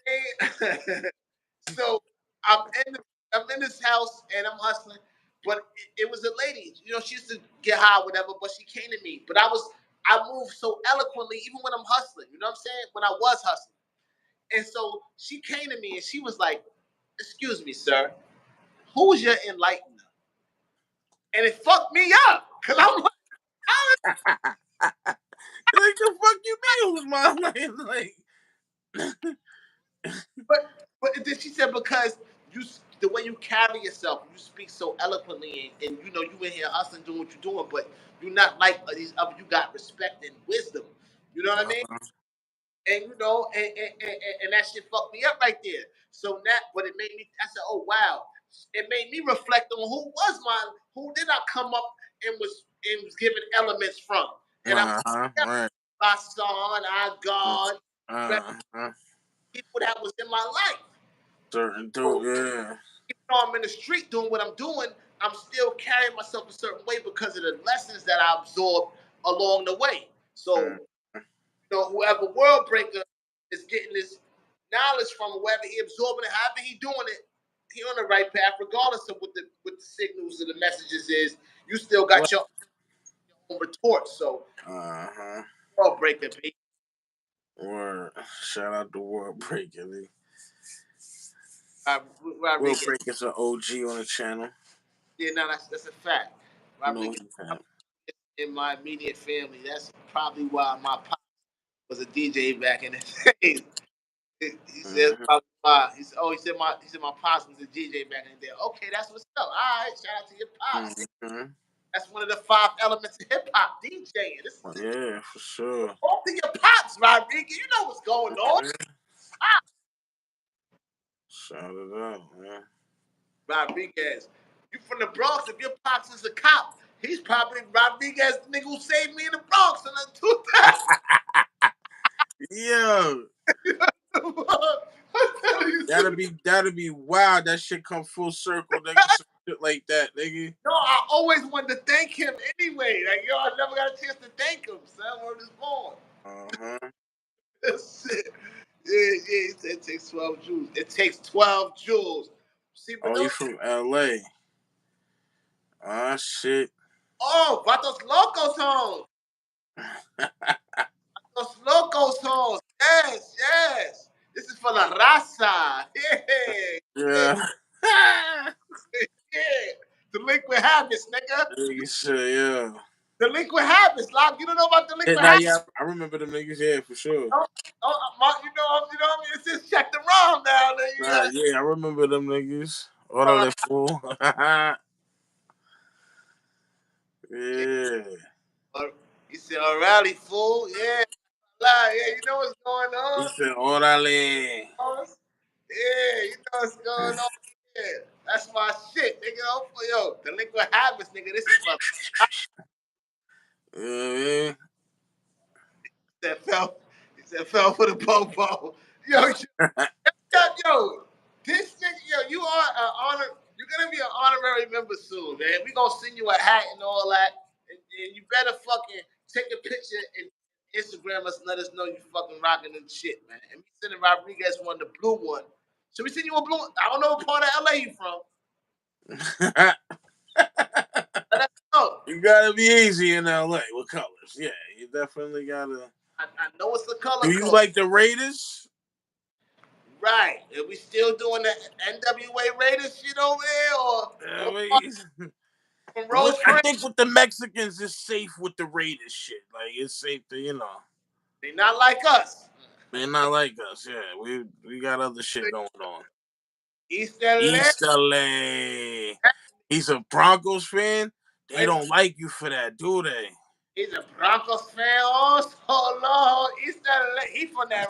I mean? So I'm in this house and I'm hustling. But it was a lady, you know, she used to get high, whatever, but she came to me. But I moved so eloquently, even when I'm hustling, you know what I'm saying? When I was hustling. And so she came to me and she was like, "Excuse me, sir, who's your enlightener?" And it fucked me up. Cause I'm Like, the fuck you mean who's my like but then she said, because the way you carry yourself, you speak so eloquently, and you know you in here hustling, doing what you're doing, but you're not like these other. You got respect and wisdom. You know what I mean? And you know, and that shit fucked me up right there. So that, but it made me. I said, "Oh wow!" It made me reflect on who did I come up and was given elements from, and right. my son, our God, Uh-huh. people that was in my life. Certain So, dude, yeah. even though I'm in the street doing what I'm doing, I'm still carrying myself a certain way because of the lessons that I absorbed along the way. So, you know, whoever world breaker is getting this knowledge from, whoever he absorbing it, however he doing it, he on the right path, regardless of what the signals or the messages is. You still got your own retort. So, world breaker, baby. Word. Shout out to World Breaker. World Rodriguez. Breaker's an OG on the channel. Yeah, no, that's a fact. No, In my immediate family, that's probably why my pop was a DJ back in the day. He said probably why. He said my pops was a DJ back in the day. Okay, that's what's up. All right, shout out to your pops. That's one of the 5 elements of hip hop, DJing. Yeah, for sure. Talk to your pops, Rodriguez. You know what's going on. Shout it out, man. Rodriguez, you from the Bronx? If your pops is a cop, he's probably Rodriguez, the nigga who saved me in the Bronx in the 2000. Yo. That'd be wild. That shit come full circle, nigga. Some shit like that, nigga. No, I always wanted to thank him anyway. Like, yo, I never got a chance to thank him, son. Word is born. That's it. Yeah, he said it takes 12 jewels. It takes 12 jewels. See, but you from LA? Ah, shit. Oh, Vatos Locos home. Vatos Locos home. Yes, yes. This is for La Raza. Yeah. Yeah. Delinquent habits, nigga. Yeah. Delinquent habits, Lock. You don't know about delinquent habits? Yeah, I remember them niggas, yeah, for sure. You know what I mean? It's just check the ROM now. Yeah, I remember them niggas. Orale fool. Yeah. He said, "Orale fool." Yeah. Yeah, you know what's going on. He said, "Orale." Yeah, you know what's going on. Yeah, that's my shit, nigga. Yo, delinquent habits, nigga. This is my. Yeah. He said, fell for the popo. Yo, this nigga, you are an honor. You're gonna be an honorary member soon, man. We gonna send you a hat and all that, and you better fucking take a picture and Instagram us and let us know you fucking rocking and shit, man. And we sending Rodriguez one, the blue one. Should we send you a blue one? I don't know what part of LA you from. Let us know. You gotta be easy in LA with colors. Yeah, you definitely gotta. I know it's the color. Do you like the Raiders? Right. Are we still doing the NWA Raiders shit over here, or I think with the Mexicans, it's safe with the Raiders shit. Like, it's safe to, They not like us. They're not like us. Yeah, we got other shit going on. East LA. East LA. He's a Broncos fan. They don't like you for that, do they? He's a Broncos fan. Oh, Lord. East LA. He from that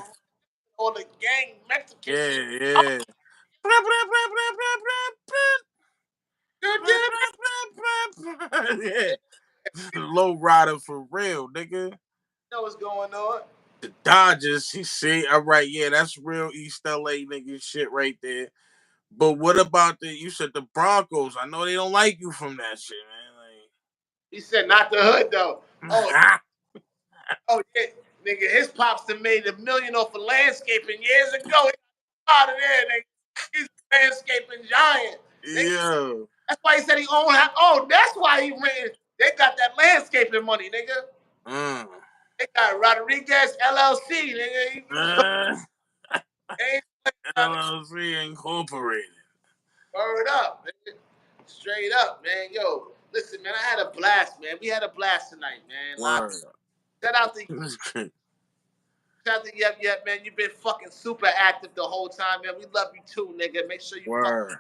all the gang Mexican shit. Yeah. Yeah. Low rider for real, nigga. You know what's going on. The Dodgers, you see, all right, yeah, that's real East LA nigga shit right there. But what about you said the Broncos? I know they don't like you from that shit, He said not the hood though. Oh, man. oh yeah, nigga, his pops done made $1 million off of landscaping years ago. He out of there, nigga. He's a landscaping giant. Nigga. Yeah. That's why he said he owned. Oh, that's why he rented. They got that landscaping money, nigga. They got Rodriguez LLC, nigga. They LLC Incorporated. Word up, man. Straight up, man. Yo, listen, man. I had a blast, man. We had a blast tonight, man. Word. Shout out to Yep, man. You've been fucking super active the whole time, man. We love you too, nigga. Make sure you fucking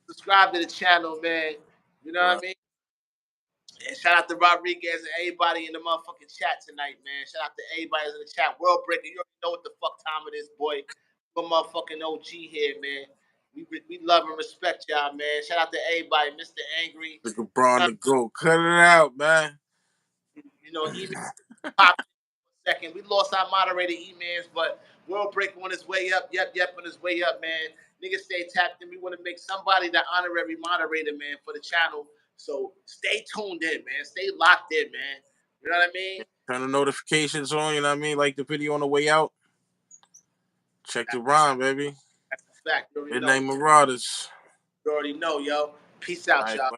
subscribe to the channel, man. You know what I mean? And shout out to Rodriguez and everybody in the motherfucking chat tonight, man. Shout out to everybody in the chat. World Breaker, you already know what the fuck time it is, boy. We're motherfucking OG here, man. We love and respect y'all, man. Shout out to everybody, Mr. Angry. Look at Braun to go. Cut it out, man. You know, email pop second. We lost our moderator emails, but World Breaker on his way up. Yep, on his way up, man. Niggas stay tapped in. We want to make somebody the honorary moderator, man, for the channel. So stay tuned in, man. Stay locked in, man. You know what I mean? Turn the notifications on, you know what I mean? Like the video on the way out. Check the rhyme, baby. That's a fact. Midnight Marauders. You already know, yo. Peace out, y'all.